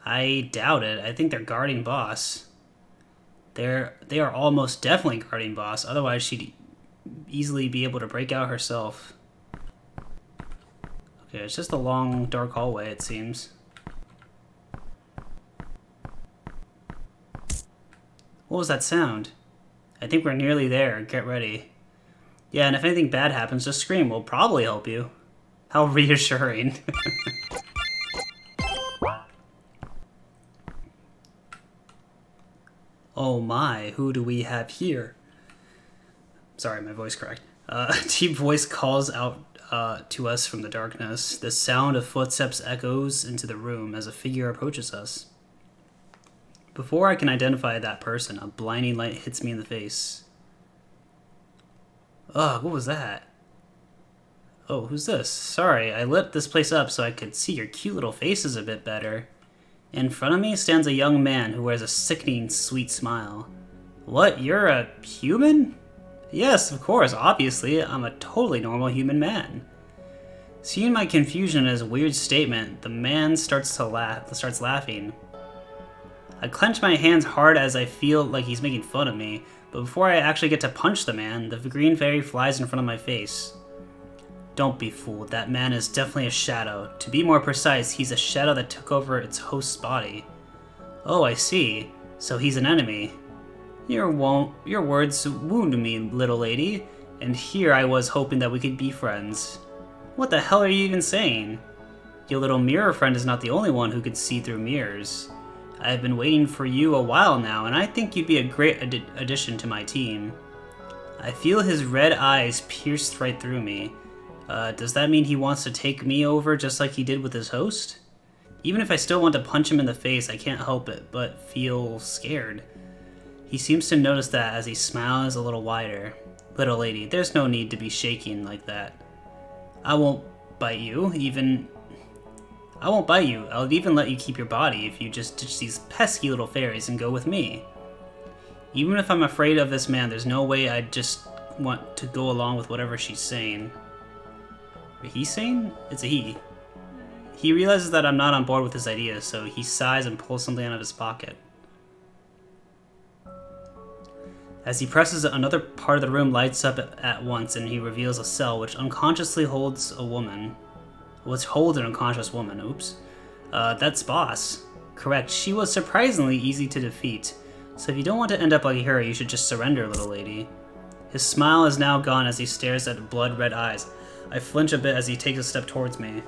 I doubt it. I think they're guarding Boss. They are almost definitely guarding Boss. Otherwise, she'd easily be able to break out herself. Okay, it's just a long, dark hallway, it seems. What was that sound? I think we're nearly there. Get ready. Yeah, and if anything bad happens, just scream. We'll probably help you. How reassuring. Oh my, who do we have here? Sorry, my voice cracked. A deep voice calls out to us from the darkness. The sound of footsteps echoes into the room as a figure approaches us. Before I can identify that person, a blinding light hits me in the face. Ugh, what was that? Oh, who's this? Sorry, I lit this place up so I could see your cute little faces a bit better. In front of me stands a young man who wears a sickening, sweet smile. What, you're a human? Yes, of course, obviously, I'm a totally normal human man. Seeing my confusion at his weird statement, the man starts laughing. I clench my hands hard as I feel like he's making fun of me, but before I actually get to punch the man, the green fairy flies in front of my face. Don't be fooled, that man is definitely a shadow. To be more precise, he's a shadow that took over its host's body. Oh, I see. So he's an enemy. Your words wound me, little lady, and here I was hoping that we could be friends. What the hell are you even saying? Your little mirror friend is not the only one who could see through mirrors. I've been waiting for you a while now, and I think you'd be a great addition to my team. I feel his red eyes pierced right through me. Does that mean he wants to take me over just like he did with his host? Even if I still want to punch him in the face, I can't help it but feel scared. He seems to notice that as he smiles a little wider. Little lady, there's no need to be shaking like that. I won't bite you. I'll even let you keep your body if you just ditch these pesky little fairies and go with me. Even if I'm afraid of this man, there's no way I'd just want to go along with whatever she's saying. He's saying? It's a he. He realizes that I'm not on board with his idea, so he sighs and pulls something out of his pocket. As he presses it, another part of the room lights up at once, and he reveals a cell which unconsciously holds a woman. Which holds an unconscious woman, oops. That's Boss. Correct, she was surprisingly easy to defeat. So if you don't want to end up like her, you should just surrender, little lady. His smile is now gone as he stares at blood-red eyes. I flinch a bit as he takes a step towards me.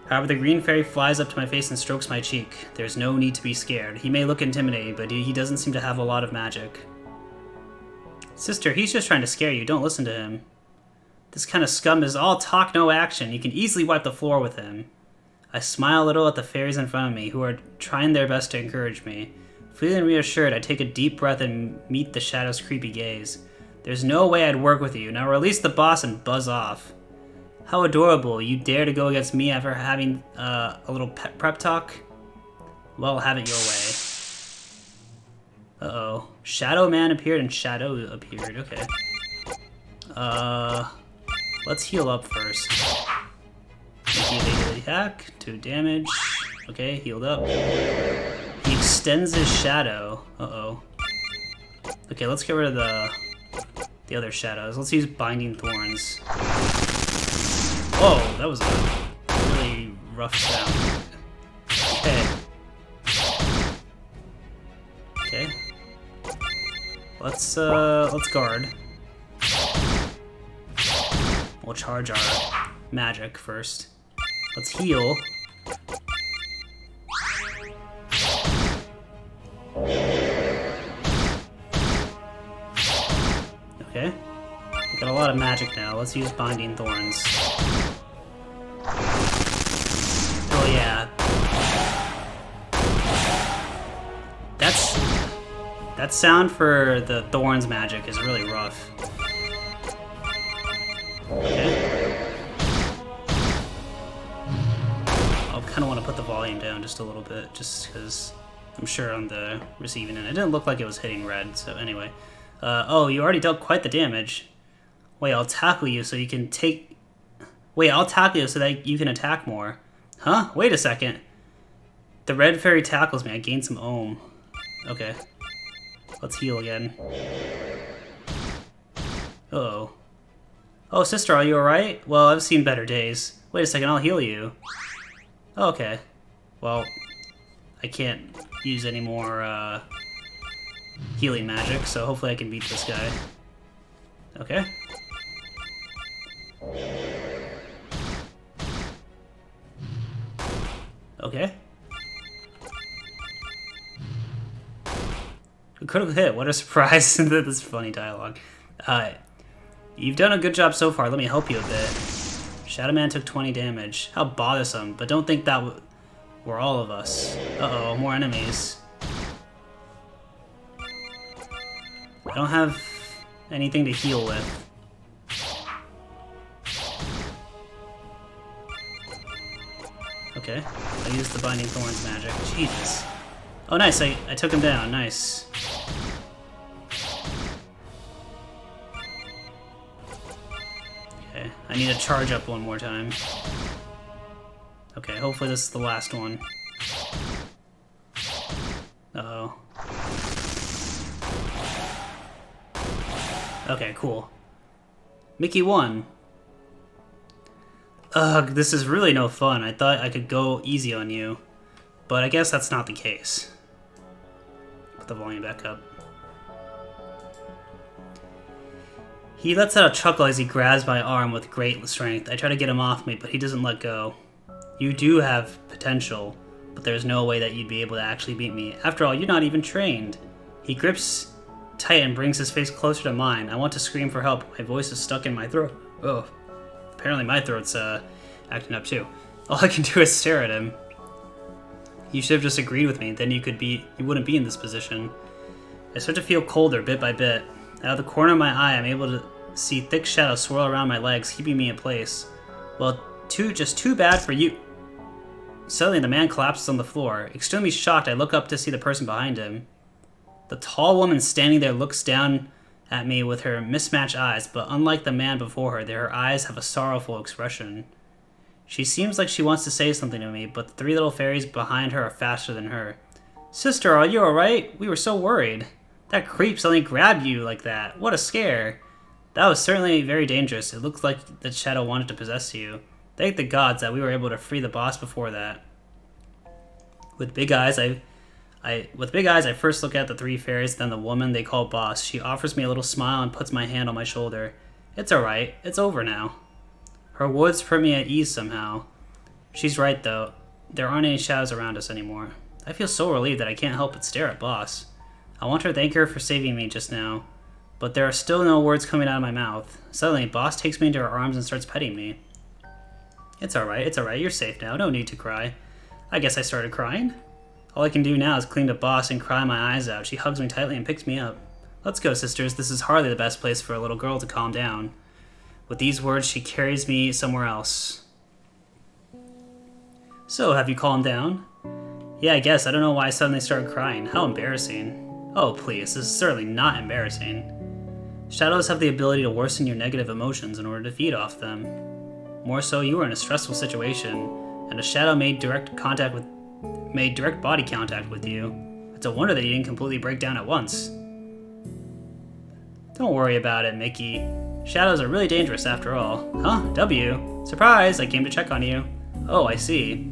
However, the green fairy flies up to my face and strokes my cheek. There's no need to be scared. He may look intimidating, but he doesn't seem to have a lot of magic. Sister, he's just trying to scare you. Don't listen to him. This kind of scum is all talk, no action. You can easily wipe the floor with him. I smile a little at the fairies in front of me, who are trying their best to encourage me. Feeling reassured, I take a deep breath and meet the shadow's creepy gaze. There's no way I'd work with you. Now release the boss and buzz off. How adorable. You dare to go against me after having a little prep talk? Well, have it your way. Uh-oh. Shadow Man appeared and Shadow appeared. Okay. Let's heal up first. Immediately attack. 2 damage. Okay, healed up. He extends his shadow. Uh-oh. Okay, let's get rid of the other shadows. Let's use Binding Thorns. Whoa, that was a really rough sound. Okay. Okay. Let's guard. We'll charge our magic first. Let's heal. Okay. We got a lot of magic now. Let's use Binding Thorns. Oh yeah. That sound for the Thorns magic is really rough. Okay. I'll kind of want to put the volume down just a little bit, just because I'm sure on the receiving end. It didn't look like it was hitting red, so anyway. Oh, you already dealt quite the damage. Wait, I'll tackle you so you can take... Wait, I'll tackle you so that you can attack more. Huh? Wait a second. The red fairy tackles me. I gain some ohm. Okay. Let's heal again. Uh-oh. Oh, sister, are you alright? Well, I've seen better days. Wait a second, I'll heal you. Oh, okay. Well, I can't use any more, healing magic, so hopefully I can beat this guy. Okay. Okay. We could have hit. What a surprise. This is funny dialogue. You've done a good job so far. Let me help you a bit. Shadow Man took 20 damage. How bothersome. But don't think that were all of us. Uh-oh, more enemies. don't have anything to heal with. Okay, I used the Binding Thorns magic. Jesus. Oh, nice, I took him down. Nice. Okay, I need to charge up one more time. Okay, hopefully this is the last one. Uh-oh. Okay, cool. Mickey won. Ugh, this is really no fun. I thought I could go easy on you, but I guess that's not the case. Put the volume back up. He lets out a chuckle as he grabs my arm with great strength. I try to get him off me, but he doesn't let go. You do have potential, but there's no way that you'd be able to actually beat me. After all, you're not even trained. He grips tight and brings his face closer to mine. I want to scream for help. My voice is stuck in my throat. Ugh. Apparently my throat's acting up too. All I can do is stare at him. You should have just agreed with me, then you wouldn't be in this position. I start to feel colder bit by bit. Out of the corner of my eye, I'm able to see thick shadows swirl around my legs, keeping me in place. Well, just too bad for you. Suddenly, the man collapses on the floor. Extremely shocked, I look up to see the person behind him. The tall woman standing there looks down at me with her mismatched eyes, but unlike the man before her, her eyes have a sorrowful expression. She seems like she wants to say something to me, but the three little fairies behind her are faster than her. Sister, are you alright? We were so worried. That creep suddenly grabbed you like that. What a scare. That was certainly very dangerous. It looked like the shadow wanted to possess you. Thank the gods that we were able to free the boss before that. With big eyes, I first look at the three fairies, then the woman they call boss. She offers me a little smile and puts my hand on my shoulder. It's alright. It's over now. Her words put me at ease somehow. She's right, though. There aren't any shadows around us anymore. I feel so relieved that I can't help but stare at Boss. I want to thank her for saving me just now, but there are still no words coming out of my mouth. Suddenly, Boss takes me into her arms and starts petting me. It's alright, you're safe now, no need to cry. I guess I started crying? All I can do now is cling to Boss and cry my eyes out. She hugs me tightly and picks me up. Let's go, sisters, this is hardly the best place for a little girl to calm down. With these words, she carries me somewhere else. So, have you calmed down? Yeah, I guess. I don't know why I suddenly started crying. How embarrassing. Oh, please, this is certainly not embarrassing. Shadows have the ability to worsen your negative emotions in order to feed off them. More so, you were in a stressful situation, and a shadow made direct body contact with you. It's a wonder that you didn't completely break down at once. Don't worry about it, Mickey. Shadows are really dangerous after all. Huh? W? Surprise! I came to check on you. Oh, I see.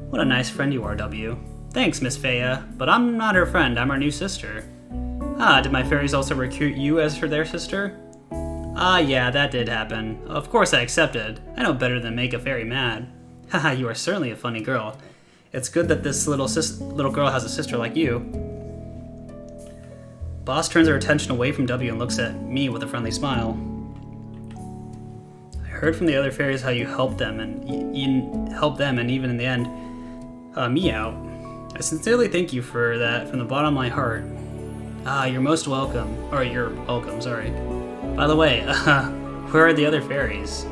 What a nice friend you are, W. Thanks, Miss Faya, but I'm not her friend, I'm her new sister. Ah, did my fairies also recruit you as their sister? Ah, yeah, that did happen. Of course I accepted. I know better than make a fairy mad. Haha, you are certainly a funny girl. It's good that this little girl has a sister like you. Boss turns her attention away from W and looks at me with a friendly smile. I heard from the other fairies how you helped them, and even in the end, me out. I sincerely thank you for that from the bottom of my heart. Ah, you're most welcome. Or you're welcome, sorry. By the way, where are the other fairies?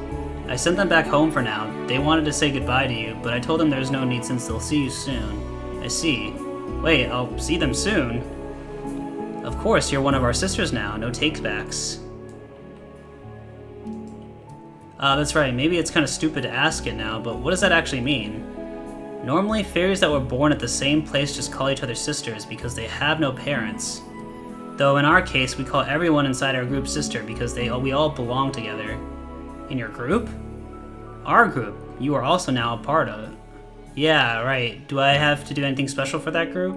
I sent them back home for now. They wanted to say goodbye to you, but I told them there's no need since they'll see you soon. I see. Wait, I'll see them soon? Of course, you're one of our sisters now. No takebacks. That's right. Maybe it's kind of stupid to ask it now, but what does that actually mean? Normally, fairies that were born at the same place just call each other sisters because they have no parents. Though in our case, we call everyone inside our group sister because we all belong together. In your group? Our group. You are also now a part of it. Yeah, right. Do I have to do anything special for that group?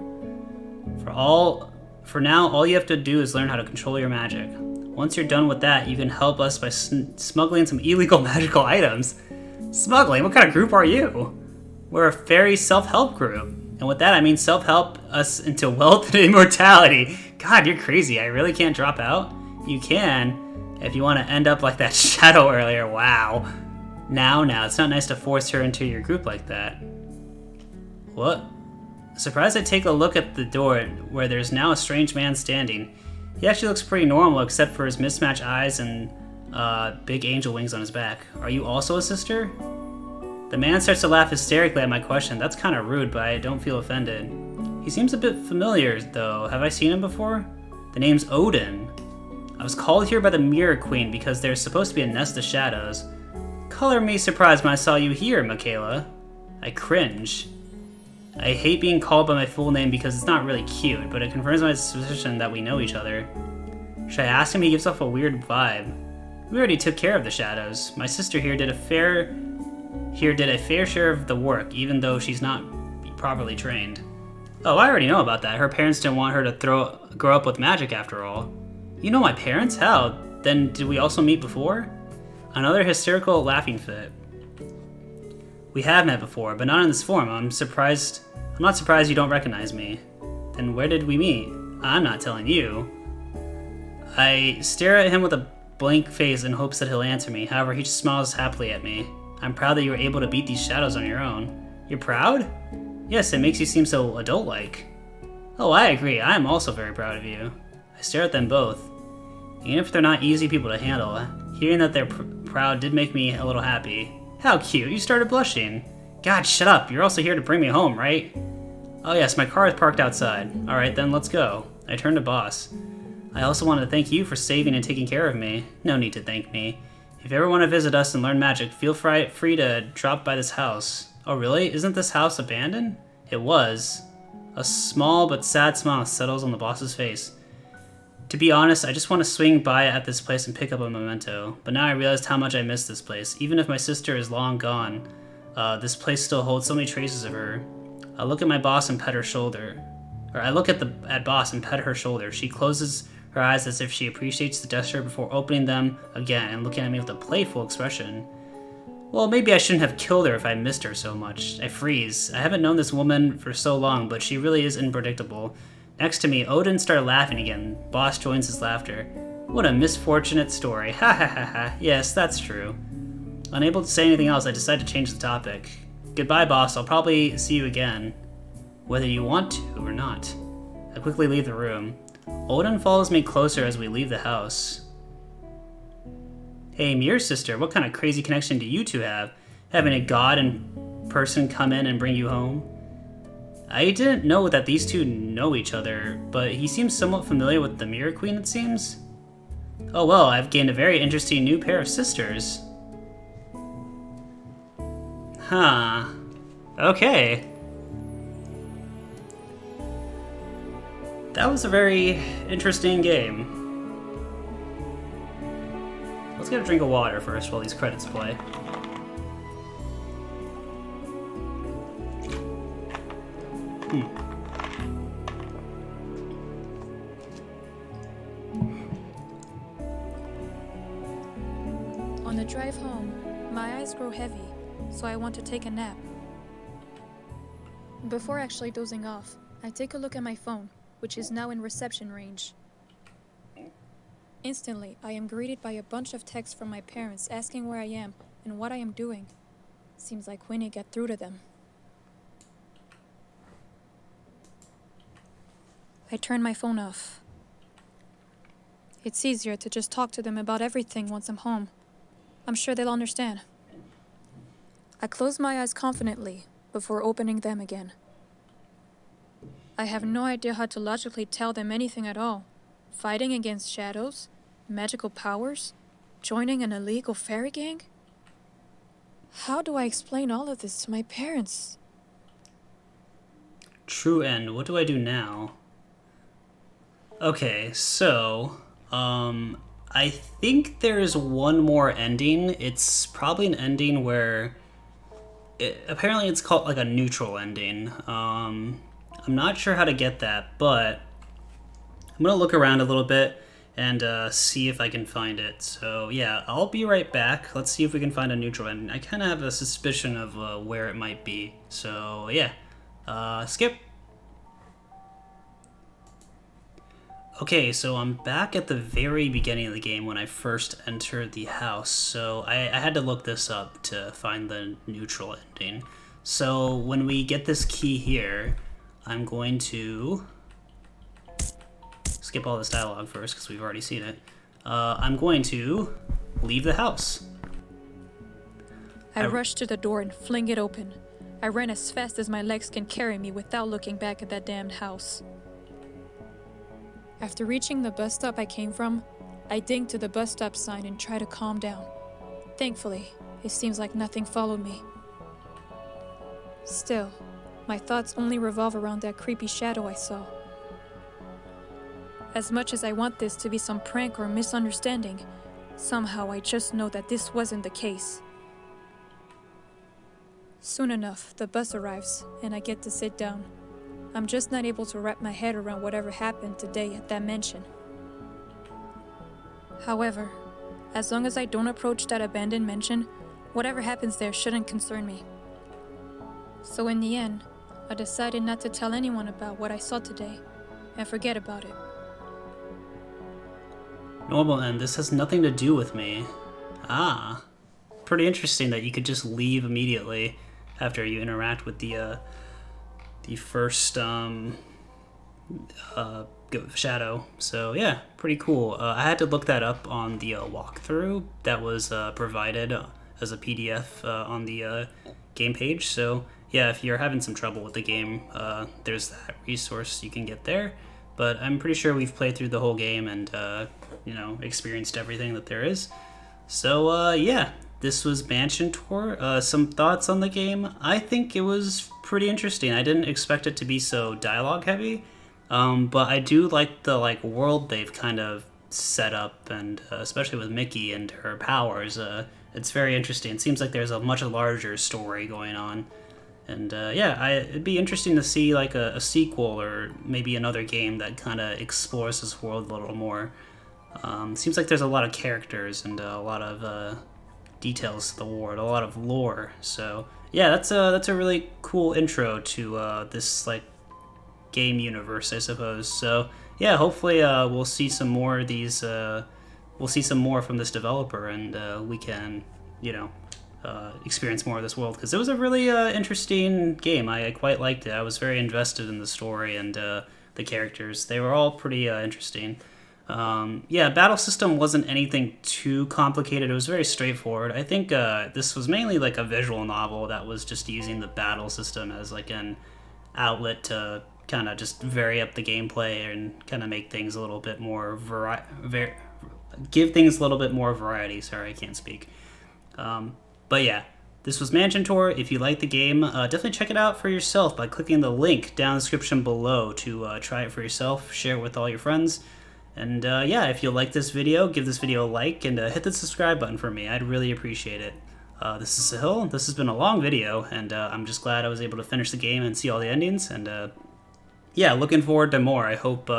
For now, all you have to do is learn how to control your magic. Once you're done with that, you can help us by smuggling some illegal magical items. Smuggling? What kind of group are you? We're a fairy self-help group. And with that, I mean self-help us into wealth and immortality. God, you're crazy. I really can't drop out? You can, if you want to end up like that shadow earlier. Wow. Now, it's not nice to force her into your group like that. What? Surprised I take a look at the door where there's now a strange man standing. He actually looks pretty normal except for his mismatched eyes and big angel wings on his back. Are you also a sister? The man starts to laugh hysterically at my question. That's kind of rude, but I don't feel offended. He seems a bit familiar, though. Have I seen him before? The name's Odin. I was called here by the Mirror Queen because there's supposed to be a nest of shadows. Color me surprised when I saw you here, Michaela. I cringe. I hate being called by my full name because it's not really cute, but it confirms my suspicion that we know each other. Should I ask him? He gives off a weird vibe. We already took care of the shadows. My sister here did a fair share of the work, even though she's not properly trained. Oh, I already know about that. Her parents didn't want her to grow up with magic after all. You know my parents? How? Then did we also meet before? Another hysterical laughing fit. We have met before, but not in this form. I'm not surprised you don't recognize me. Then where did we meet? I'm not telling you. I stare at him with a blank face in hopes that he'll answer me. However, he just smiles happily at me. I'm proud that you were able to beat these shadows on your own. You're proud? Yes, it makes you seem so adult-like. Oh, I agree. I am also very proud of you. I stare at them both. Even if they're not easy people to handle, hearing that they're proud did make me a little happy. How cute. You started blushing. God, shut up. You're also here to bring me home, right? Oh yes, my car is parked outside. Alright, then let's go. I turn to Boss. I also want to thank you for saving and taking care of me. No need to thank me. If you ever want to visit us and learn magic, feel free to drop by this house. Oh really? Isn't this house abandoned? It was. A small but sad smile settles on the boss's face. To be honest, I just want to swing by at this place and pick up a memento. But now I realized how much I miss this place. Even if my sister is long gone, this place still holds so many traces of her. I look at my boss and pet her shoulder. Or I look at Boss and pet her shoulder. She closes her eyes as if she appreciates the gesture before opening them again and looking at me with a playful expression. Well, maybe I shouldn't have killed her if I missed her so much. I freeze. I haven't known this woman for so long, but she really is unpredictable. Next to me, Odin started laughing again. Boss joins his laughter. What a misfortunate story. Ha ha ha ha. Yes, that's true. Unable to say anything else, I decide to change the topic. Goodbye, Boss. I'll probably see you again. Whether you want to or not. I quickly leave the room. Odin follows me closer as we leave the house. Hey, Mirror Sister, what kind of crazy connection do you two have? Having a god in person come in and bring you home? I didn't know that these two know each other, but he seems somewhat familiar with the Mirror Queen, it seems. Oh well, I've gained a very interesting new pair of sisters. Huh. Okay. That was a very interesting game. Let's get a drink of water first while these credits play. On the drive home, my eyes grow heavy, so I want to take a nap. Before actually dozing off, I take a look at my phone, which is now in reception range. Instantly, I am greeted by a bunch of texts from my parents asking where I am and what I am doing. Seems like Winnie got through to them. I turn my phone off. It's easier to just talk to them about everything once I'm home. I'm sure they'll understand. I close my eyes confidently before opening them again. I have no idea how to logically tell them anything at all. Fighting against shadows? Magical powers? Joining an illegal fairy gang? How do I explain all of this to my parents? True end. What do I do now? Okay, so, I think there's one more ending. It's probably an ending where, apparently it's called like a neutral ending. I'm not sure how to get that, but I'm gonna look around a little bit and see if I can find it. So yeah, I'll be right back. Let's see if we can find a neutral ending. I kind of have a suspicion of where it might be. So yeah, skip. Okay, so I'm back at the very beginning of the game when I first entered the house. So I had to look this up to find the neutral ending. So when we get this key here, I'm going to skip all this dialogue first because we've already seen it. I'm going to leave the house. I rush to the door and fling it open. I ran as fast as my legs can carry me without looking back at that damned house. After reaching the bus stop I came from, I ding to the bus stop sign and try to calm down. Thankfully, it seems like nothing followed me. Still, my thoughts only revolve around that creepy shadow I saw. As much as I want this to be some prank or misunderstanding, somehow I just know that this wasn't the case. Soon enough, the bus arrives, and I get to sit down. I'm just not able to wrap my head around whatever happened today at that mansion. However, as long as I don't approach that abandoned mansion, whatever happens there shouldn't concern me. So in the end, I decided not to tell anyone about what I saw today, and forget about it. Normal end. This has nothing to do with me. Ah. Pretty interesting that you could just leave immediately after you interact with the first shadow. So yeah, pretty cool. I had to look that up on the walkthrough that was provided as a PDF on the game page. So yeah, if you're having some trouble with the game, there's that resource you can get there. But I'm pretty sure we've played through the whole game and experienced everything that there is. So yeah, this was Mansion Tour. Some thoughts on the game. I think it was pretty interesting. I didn't expect it to be so dialogue heavy, but I do like the world they've kind of set up, and especially with Mickey and her powers. It's very interesting. It seems like there's a much larger story going on. And it'd be interesting to see like a sequel or maybe another game that kind of explores this world a little more. Seems like there's a lot of characters and a lot of details to the world, a lot of lore. So yeah, that's a really cool intro to this like game universe, I suppose. So yeah, hopefully we'll see some more of these. We'll see some more from this developer, and we can experience more of this world, because it was a really interesting game. I quite liked it. I was very invested in the story and the characters. They were all pretty interesting. Battle system wasn't anything too complicated. It was very straightforward. I think this was mainly like a visual novel that was just using the battle system as like an outlet to kind of just vary up the gameplay and kind of make things a little bit more give things a little bit more variety. Sorry, I can't speak. But yeah, this was Mansion Tour. If you like the game, definitely check it out for yourself by clicking the link down in the description below to try it for yourself, share it with all your friends. And if you like this video, give this video a like and hit the subscribe button for me. I'd really appreciate it. This is Sahil. This has been a long video, and I'm just glad I was able to finish the game and see all the endings. And looking forward to more. I hope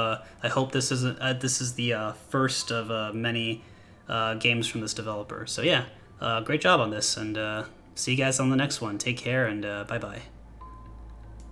this is the first of many games from this developer. So yeah. Great job on this, and see you guys on the next one. Take care, and bye-bye.